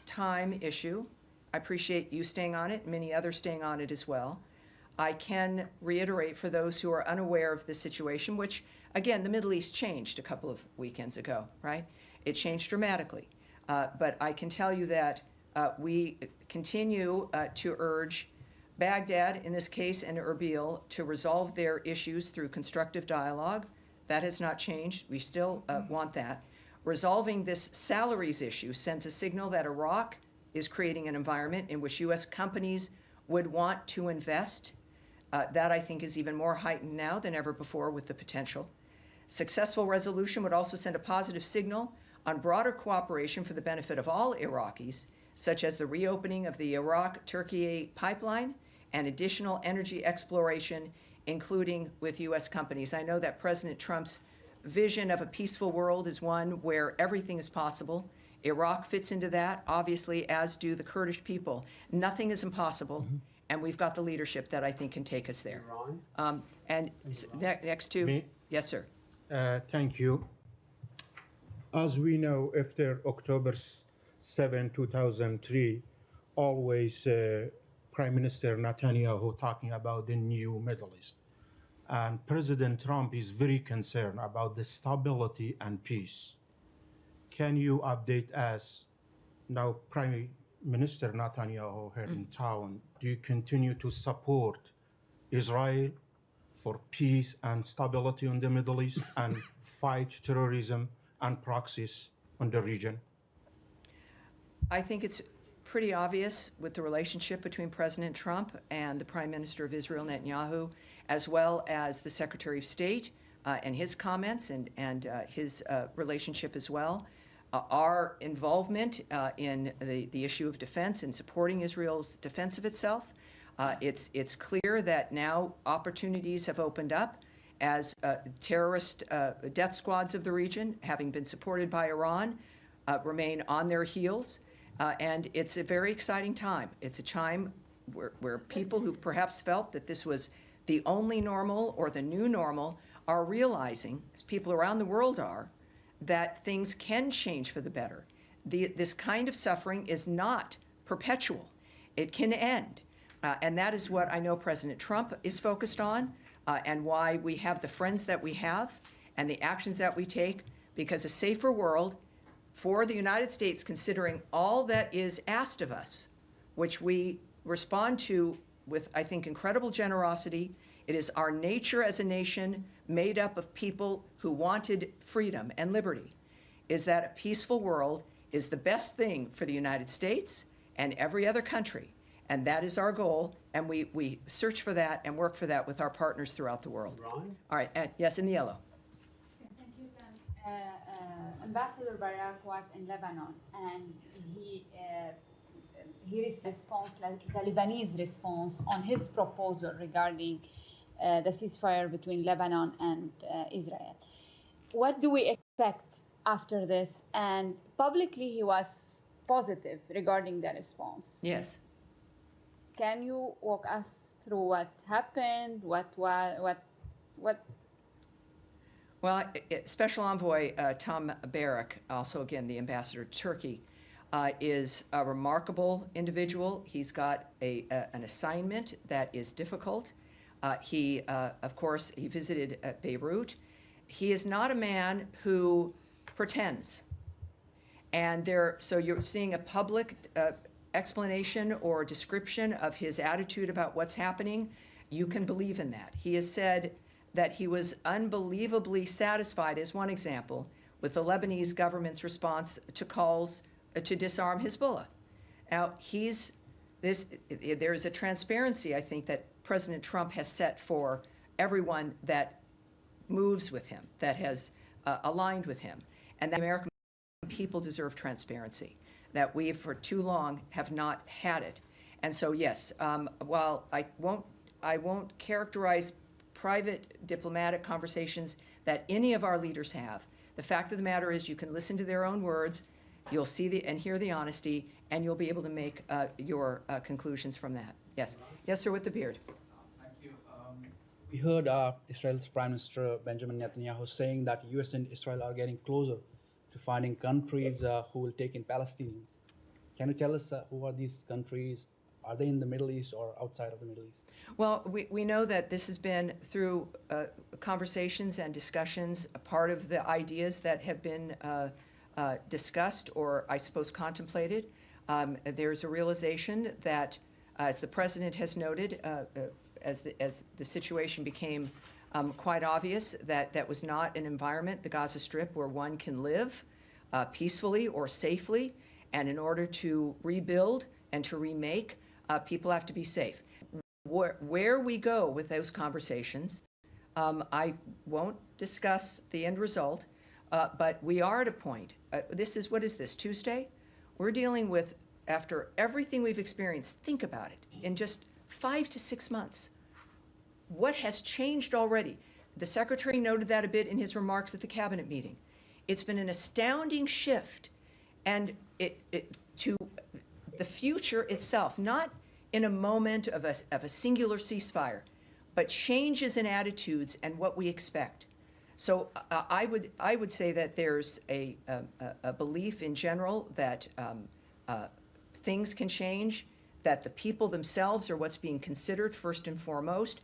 time issue. I appreciate you staying on it, many others staying on it as well. I can reiterate for those who are unaware of the situation, which, again, the Middle East changed a couple of weekends ago, right? It changed dramatically. But I can tell you that we continue to urge Baghdad, in this case, and Erbil, to resolve their issues through constructive dialogue. That has not changed. We still want that. Resolving this salaries issue sends a signal that Iraq is creating an environment in which U.S. companies would want to invest. That, I think, is even more heightened now than ever before with the potential. Successful resolution would also send a positive signal on broader cooperation for the benefit of all Iraqis, such as the reopening of the Iraq-Turkey pipeline and additional energy exploration, including with U.S. companies. I know that President Trump's vision of a peaceful world is one where everything is possible. Iraq fits into that, obviously, as do the Kurdish people. Nothing is impossible, and we've got the leadership that I think can take us there. Next to, Me? yes, sir. Thank you. As we know, after October 7, 2003, always Prime Minister Netanyahu talking about the new Middle East. And President Trump is very concerned about the stability and peace. Can you update us now, Prime Minister Netanyahu here in town, do you continue to support Israel for peace and stability in the Middle East and fight terrorism and proxies in the region? I think it's pretty obvious with the relationship between President Trump and the Prime Minister of Israel, Netanyahu, as well as the Secretary of State and his comments and his relationship as well. Our involvement in the issue of defense and supporting Israel's defense of itself. It's clear that now opportunities have opened up as terrorist death squads of the region, having been supported by Iran, remain on their heels. And it's a very exciting time. It's a time where people who perhaps felt that this was the only normal or the new normal are realizing, as people around the world are, that things can change for the better. This kind of suffering is not perpetual. It can end. And that is what I know President Trump is focused on, and why we have the friends that we have and the actions that we take, because a safer world for the United States, considering all that is asked of us, which we respond to with, I think, incredible generosity. It is our nature as a nation made up of people who wanted freedom and liberty, is that a peaceful world is the best thing for the United States and every other country. And that is our goal, and we search for that and work for that with our partners throughout the world. Ron? All right, yes, in the yellow. Yes, thank you, Ambassador Barak was in Lebanon, and his response, like the Lebanese response on his proposal regarding the ceasefire between Lebanon and Israel. What do we expect after this? And publicly, he was positive regarding the response. Yes. Can you walk us through what happened? What? Well, Special Envoy Tom Barak, also again the ambassador to Turkey, is a remarkable individual. He's got an assignment that is difficult. Of course, he visited Beirut. He is not a man who pretends. And so you're seeing a public explanation or description of his attitude about what's happening. You can believe in that. He has said that he was unbelievably satisfied, as one example, with the Lebanese government's response to calls to disarm Hezbollah. Now, there's a transparency, I think, that President Trump has set for everyone that moves with him, that has aligned with him. And the American people deserve transparency, that we for too long have not had it. And so, yes, while I won't characterize private diplomatic conversations that any of our leaders have, the fact of the matter is you can listen to their own words, you'll see and hear the honesty, and you'll be able to make your conclusions from that. Yes. Yes, sir, with the beard. Thank you. We heard Israel's Prime Minister Benjamin Netanyahu saying that U.S. and Israel are getting closer to finding countries who will take in Palestinians. Can you tell us who are these countries? Are they in the Middle East or outside of the Middle East? Well, we know that this has been through conversations and discussions, a part of the ideas that have been discussed or, I suppose, contemplated. There's a realization that, as the President has noted, as the situation became quite obvious, that was not an environment, the Gaza Strip, where one can live. peacefully or safely. And in order to rebuild and to remake, people have to be safe. Where we go with those conversations, I won't discuss the end result, but we are at a point. What is this, Tuesday? We're dealing with, after everything we've experienced, think about it, in just 5 to 6 months. What has changed already? The Secretary noted that a bit in his remarks at the cabinet meeting. It's been an astounding shift, and to the future itself, not in a moment of a singular ceasefire, but changes in attitudes and what we expect. So I would say that there's a belief in general that things can change, that the people themselves are what's being considered first and foremost,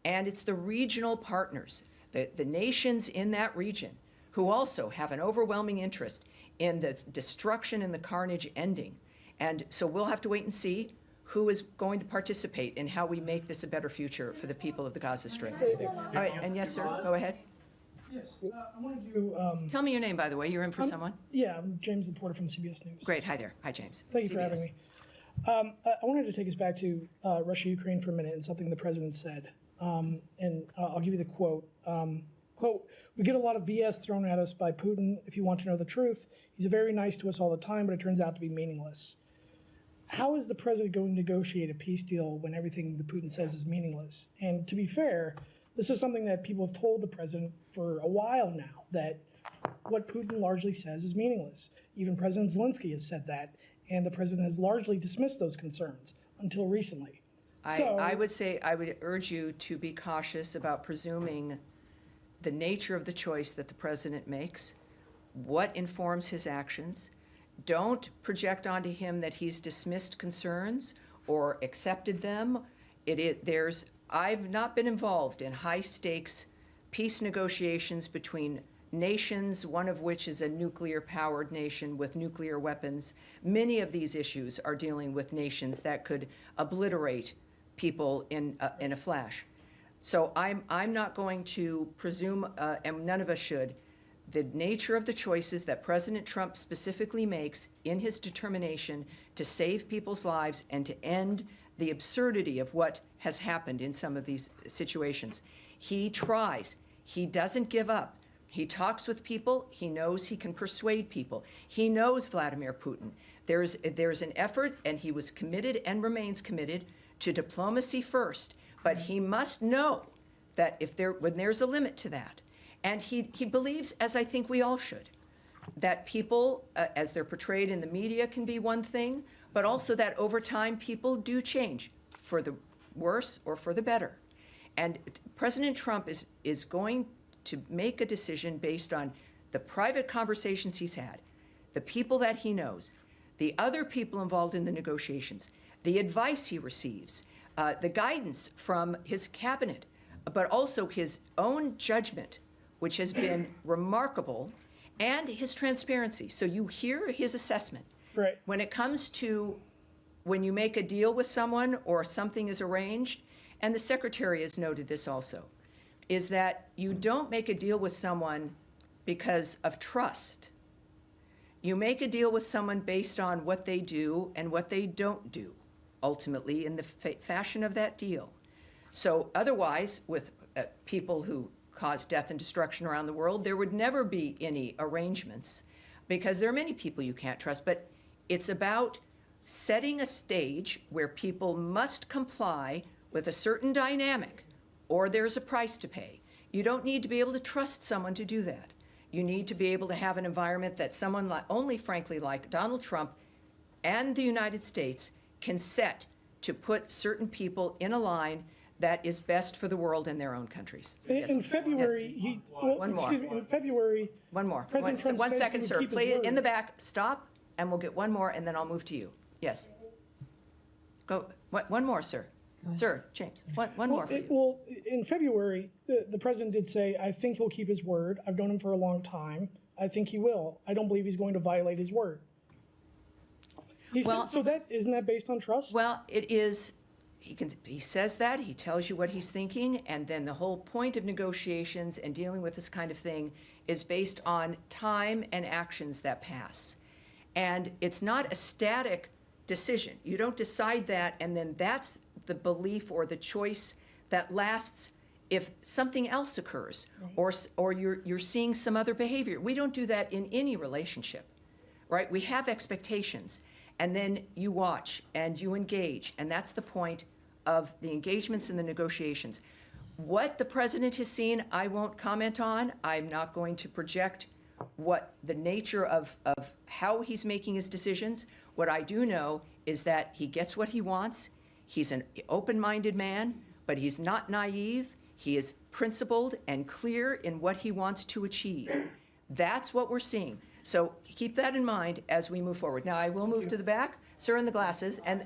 and it's the regional partners, the nations in that region, who also have an overwhelming interest in the destruction and the carnage ending. And so we'll have to wait and see who is going to participate in how we make this a better future for the people of the Gaza Strip. All right, and yes, sir, go ahead. Yes, I wanted to... Tell me your name, by the way. You're in for someone? Yeah, I'm James the Porter from CBS News. Great, hi there. Hi, James. Thank you CBS. for having me. I wanted to take us back to Russia-Ukraine for a minute and something the president said. And I'll give you the quote. Quote, "We get a lot of BS thrown at us by Putin. If you want to know the truth, he's very nice to us all the time, but it turns out to be meaningless." How is the president going to negotiate a peace deal when everything that Putin says is meaningless? And to be fair, this is something that people have told the president for a while now, that what Putin largely says is meaningless. Even President Zelensky has said that, and the president has largely dismissed those concerns until recently. I would urge you to be cautious about presuming the nature of the choice that the president makes, what informs his actions. Don't project onto him that he's dismissed concerns or accepted them. I've not been involved in high-stakes peace negotiations between nations, one of which is a nuclear-powered nation with nuclear weapons. Many of these issues are dealing with nations that could obliterate people in a flash. So I'm not going to presume, and none of us should, the nature of the choices that President Trump specifically makes in his determination to save people's lives and to end the absurdity of what has happened in some of these situations. He tries. He doesn't give up. He talks with people. He knows he can persuade people. He knows Vladimir Putin. There's an effort, and he was committed and remains committed to diplomacy first. But he must know that when there's a limit to that, and he believes, as I think we all should, that people, as they're portrayed in the media, can be one thing, but also that over time people do change for the worse or for the better. And President Trump is going to make a decision based on the private conversations he's had, the people that he knows, the other people involved in the negotiations, the advice he receives, the guidance from his cabinet, but also his own judgment, which has been remarkable, and his transparency. So you hear his assessment. Right. When it comes to when you make a deal with someone or something is arranged, and the Secretary has noted this also, is that you don't make a deal with someone because of trust. You make a deal with someone based on what they do and what they don't do, ultimately in the fashion of that deal. So otherwise, with people who cause death and destruction around the world, there would never be any arrangements because there are many people you can't trust. But it's about setting a stage where people must comply with a certain dynamic or there's a price to pay. You don't need to be able to trust someone to do that. You need to be able to have an environment that someone only, frankly, like Donald Trump and the United States can set to put certain people in a line that is best for the world and their own countries. In February, One more. In February, One more. President Trump One said second, he would sir. keep his Please, word. in the back, stop, and we'll get one more, and then I'll move to you. Yes. Go. One more, sir. Sir, James, one more for you. Well, in February, the president did say, "I think he'll keep his word. I've known him for a long time. I think he will. I don't believe he's going to violate his word." He said, so isn't that based on trust? Well, it is he says that, he tells you what he's thinking, and then the whole point of negotiations and dealing with this kind of thing is based on time and actions that pass. And it's not a static decision. You don't decide that, and then that's the belief or the choice that lasts if something else occurs, or you're seeing some other behavior. We don't do that in any relationship, right? We have expectations, and then you watch and you engage, and that's the point of the engagements and the negotiations. What the president has seen, I won't comment on. I'm not going to project what the nature of how he's making his decisions. What I do know is that he gets what he wants. He's an open-minded man, but he's not naive. He is principled and clear in what he wants to achieve. That's what we're seeing. So keep that in mind as we move forward. Now, I will move to the back. Sir in the glasses, and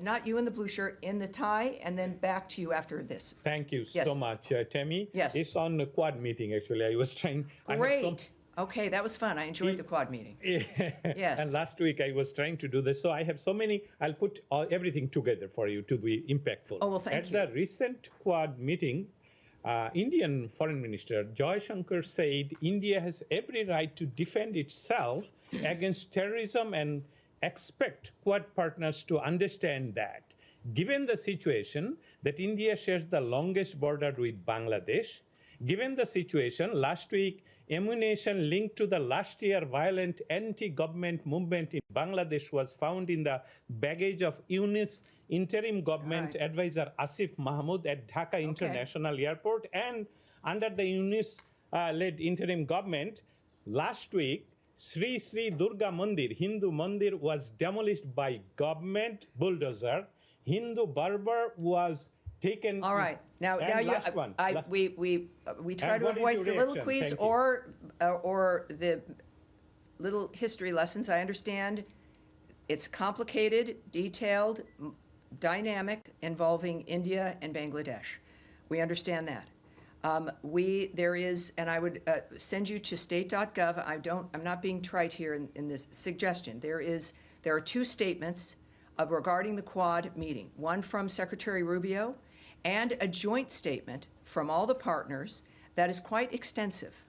not you in the blue shirt, in the tie, and then back to you after this. Thank you Yes. so much, Tammy. Yes. It's on the Quad meeting, actually. I was trying. Great. Okay, that was fun. I enjoyed the Quad meeting. Yes. And last week I was trying to do this. So I have so many, I'll put everything together for you to be impactful. Oh, well, thank you. At the recent Quad meeting, Indian Foreign Minister Joy Shankar said India has every right to defend itself against terrorism and expect Quad partners to understand that. Given the situation that India shares the longest border with Bangladesh, given the situation last week, ammunition linked to the last year violent anti-government movement in Bangladesh was found in the baggage of UNIS interim government advisor Asif Mahmood at Dhaka International Airport, and under the UNIS-led interim government, last week, Sri Sri Durga Mandir, Hindu Mandir, was demolished by government bulldozer. Hindu barber was taken. All right. Now we try to avoid soliloquies or the little history lessons. I understand it's complicated, detailed, dynamic, involving India and Bangladesh. We understand that. There is, and I would send you to state.gov. I'm not being trite here in this suggestion. There are two statements regarding the Quad meeting, one from Secretary Rubio and a joint statement from all the partners that is quite extensive.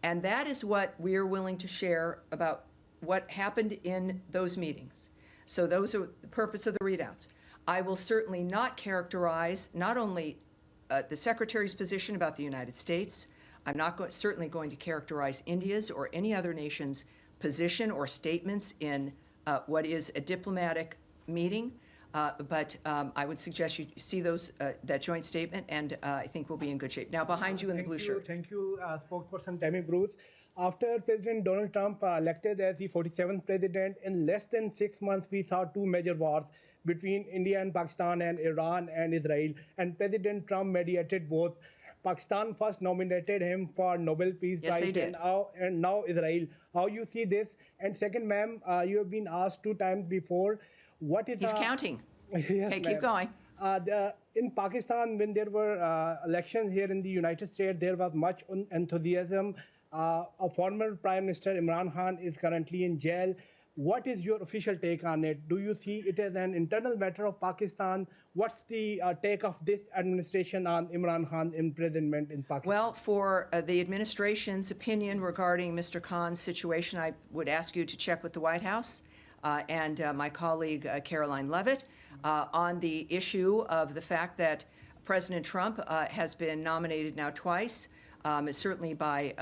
And that is what we're willing to share about what happened in those meetings. So those are the purpose of the readouts. I will certainly not characterize not only the Secretary's position about the United States. I'm not certainly going to characterize India's or any other nation's position or statements in what is a diplomatic meeting. But I would suggest you see that joint statement, and I think we'll be in good shape. Now, behind you in the blue shirt. Thank you, Spokesperson Tammy Bruce. After President Donald Trump elected as the 47th president, in less than 6 months, we saw two major wars between India and Pakistan and Iran and Israel, and President Trump mediated both. Pakistan first nominated him for Nobel Peace Prize, they did. and now Israel. How you see this? And second, ma'am, you have been asked 2 times before. What is He's counting. Yes, okay, keep going. In Pakistan, when there were elections here in the United States, there was much enthusiasm. A former Prime Minister Imran Khan is currently in jail. What is your official take on it? Do you see it as an internal matter of Pakistan? What's the take of this administration on Imran Khan's imprisonment in Pakistan? Well, for the administration's opinion regarding Mr. Khan's situation, I would ask you to check with the White House and my colleague Caroline Leavitt on the issue of the fact that President Trump has been nominated now twice, certainly by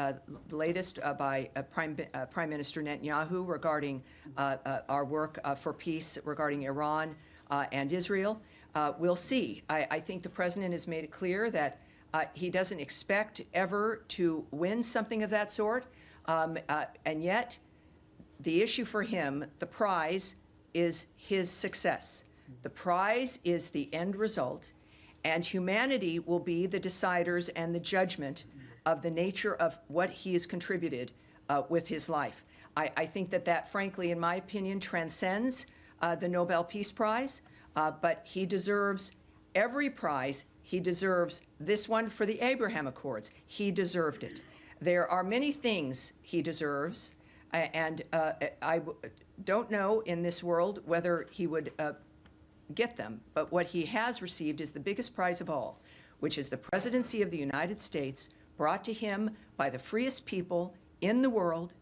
the latest by Prime Minister Netanyahu regarding our work for peace regarding Iran and Israel. We'll see. I think the president has made it clear that he doesn't expect ever to win something of that sort, and yet the issue for him, the prize, is his success. The prize is the end result, and humanity will be the deciders and the judgment of the nature of what he has contributed with his life. I think that, frankly, in my opinion, transcends the Nobel Peace Prize, but he deserves every prize. He deserves this one for the Abraham Accords. He deserved it. There are many things he deserves, and I don't know in this world whether he would get them, but what he has received is the biggest prize of all, which is the presidency of the United States, brought to him by the freest people in the world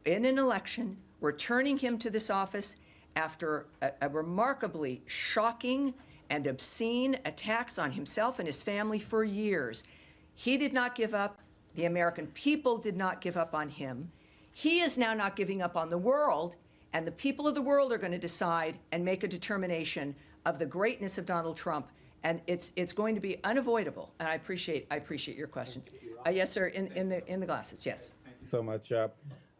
in an election, returning him to this office after a remarkably shocking and obscene attacks on himself and his family for years. He did not give up. The American people did not give up on him. He is now not giving up on the world, and the people of the world are going to decide and make a determination of the greatness of Donald Trump. And it's going to be unavoidable. And I appreciate your question. Yes, sir. In the glasses. Yes. Thank you so much.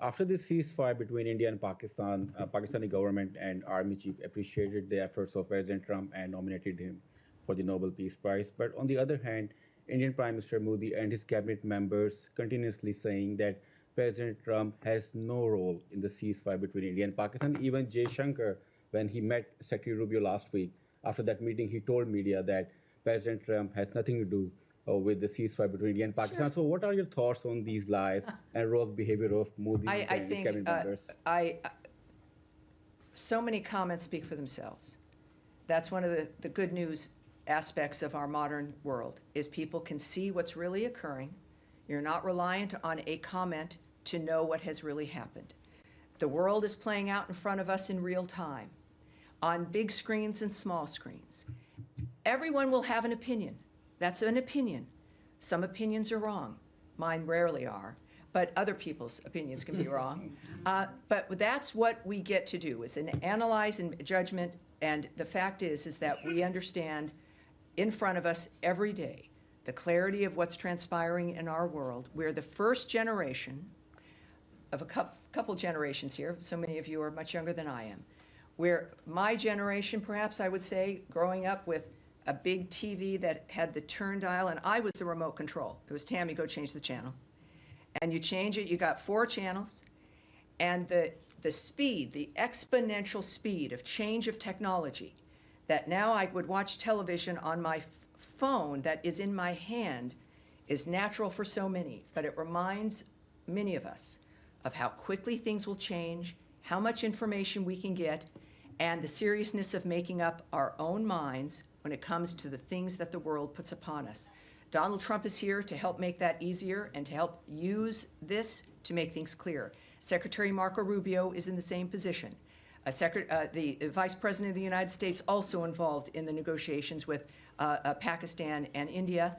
After the ceasefire between India and Pakistan, Pakistani government and army chief appreciated the efforts of President Trump and nominated him for the Nobel Peace Prize. But on the other hand, Indian Prime Minister Modi and his cabinet members continuously saying that President Trump has no role in the ceasefire between India and Pakistan. Even Jay Shankar, when he met Secretary Rubio last week, after that meeting, he told media that President Trump has nothing to do with the ceasefire between India and Pakistan. Sure. So what are your thoughts on these lies and rogue behavior of Modi and his cabinet members? So many comments speak for themselves. That's one of the good news aspects of our modern world, is people can see what's really occurring. You're not reliant on a comment to know what has really happened. The world is playing out in front of us in real time, on big screens and small screens. Everyone will have an opinion. That's an opinion. Some opinions are wrong. Mine rarely are, but other people's opinions can be wrong. But that's what we get to do, is an analyze and judgment. And the fact is that we understand in front of us every day the clarity of what's transpiring in our world. We're the first generation of a couple generations here. So many of you are much younger than I am. Where my generation, perhaps I would say, growing up with a big TV that had the turn dial, and I was the remote control. It was, Tammy, go change the channel. And you change it, you got 4 channels, and the speed, the exponential speed of change of technology, that now I would watch television on my phone that is in my hand, is natural for so many, but it reminds many of us of how quickly things will change, how much information we can get, and the seriousness of making up our own minds when it comes to the things that the world puts upon us. Donald Trump is here to help make that easier and to help use this to make things clear. Secretary Marco Rubio is in the same position. The Vice President of the United States also involved in the negotiations with Pakistan and India.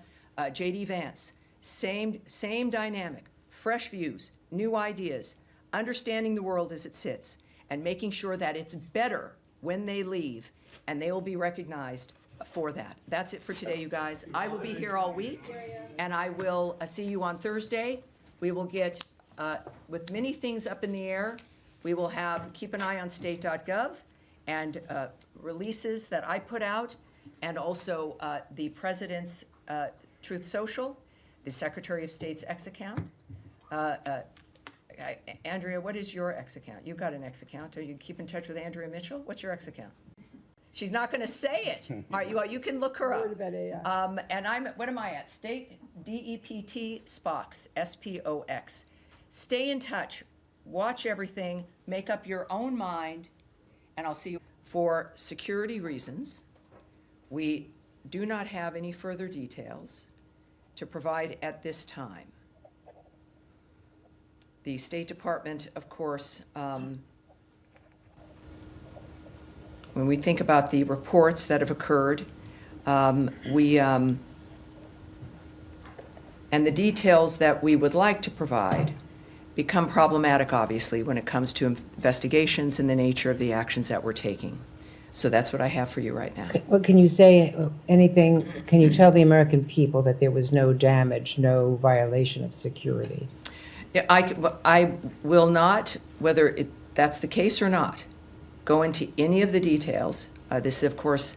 J.D. Vance, same dynamic, fresh views, new ideas, understanding the world as it sits, and making sure that it's better when they leave, and they will be recognized for that. That's it for today, you guys. I will be here all week, and I will see you on Thursday. We will get, with many things up in the air, we will keep an eye on state.gov and releases that I put out, and also the President's Truth Social, the Secretary of State's X account. Andrea, what is your X account? You've got an X account. Do you keep in touch with Andrea Mitchell? What's your X account? She's not going to say it. All right, you can look her up. And what am I at? State, DEPT, Spox, SPOX. Stay in touch. Watch everything. Make up your own mind. And I'll see you. For security reasons, we do not have any further details to provide at this time. The State Department, of course, when we think about the reports that have occurred, and the details that we would like to provide become problematic, obviously, when it comes to investigations and the nature of the actions that we're taking. So that's what I have for you right now. Well, can you say anything, can you tell the American people that there was no damage, no violation of security? Yeah, I will not, whether that's the case or not, go into any of the details. This, of course,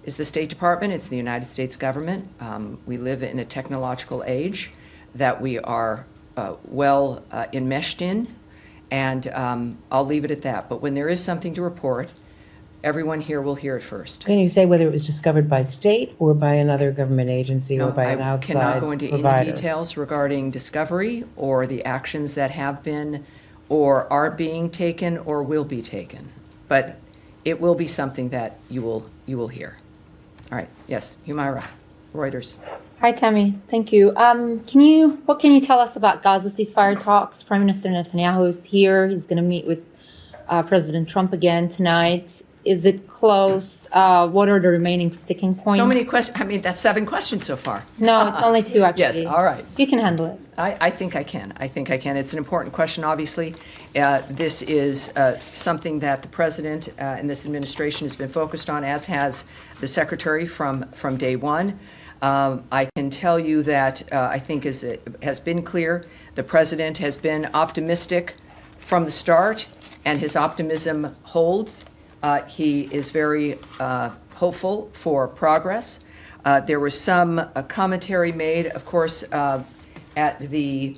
is the State Department. It's the United States government. We live in a technological age that we are well enmeshed in, and I'll leave it at that. But when there is something to report, everyone here will hear it first. Can you say whether it was discovered by state or by another government agency or by an outside provider? I cannot go into any details regarding discovery or the actions that have been or are being taken or will be taken. But it will be something that you will hear. All right, yes, Humaira, Reuters. Hi, Tammy. Thank you. What can you tell us about Gaza ceasefire talks? Prime Minister Netanyahu is here. He's going to meet with President Trump again tonight. Is it close? What are the remaining sticking points? So many questions. I mean, that's 7 questions so far. No, it's only 2 actually. Yes, all right. You can handle it. I think I can. I think I can. It's an important question, obviously. This is something that the president and this administration has been focused on, as has the secretary from day one. I can tell you that I think as it has been clear, the president has been optimistic from the start, and his optimism holds. He is very hopeful for progress. There was some commentary made, of course, at the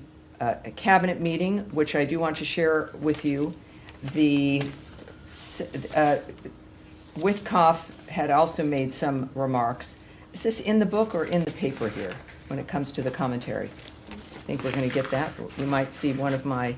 cabinet meeting, which I do want to share with you. The Witkoff had also made some remarks. Is this in the book or in the paper here when it comes to the commentary? I think we're going to get that. You might see one of my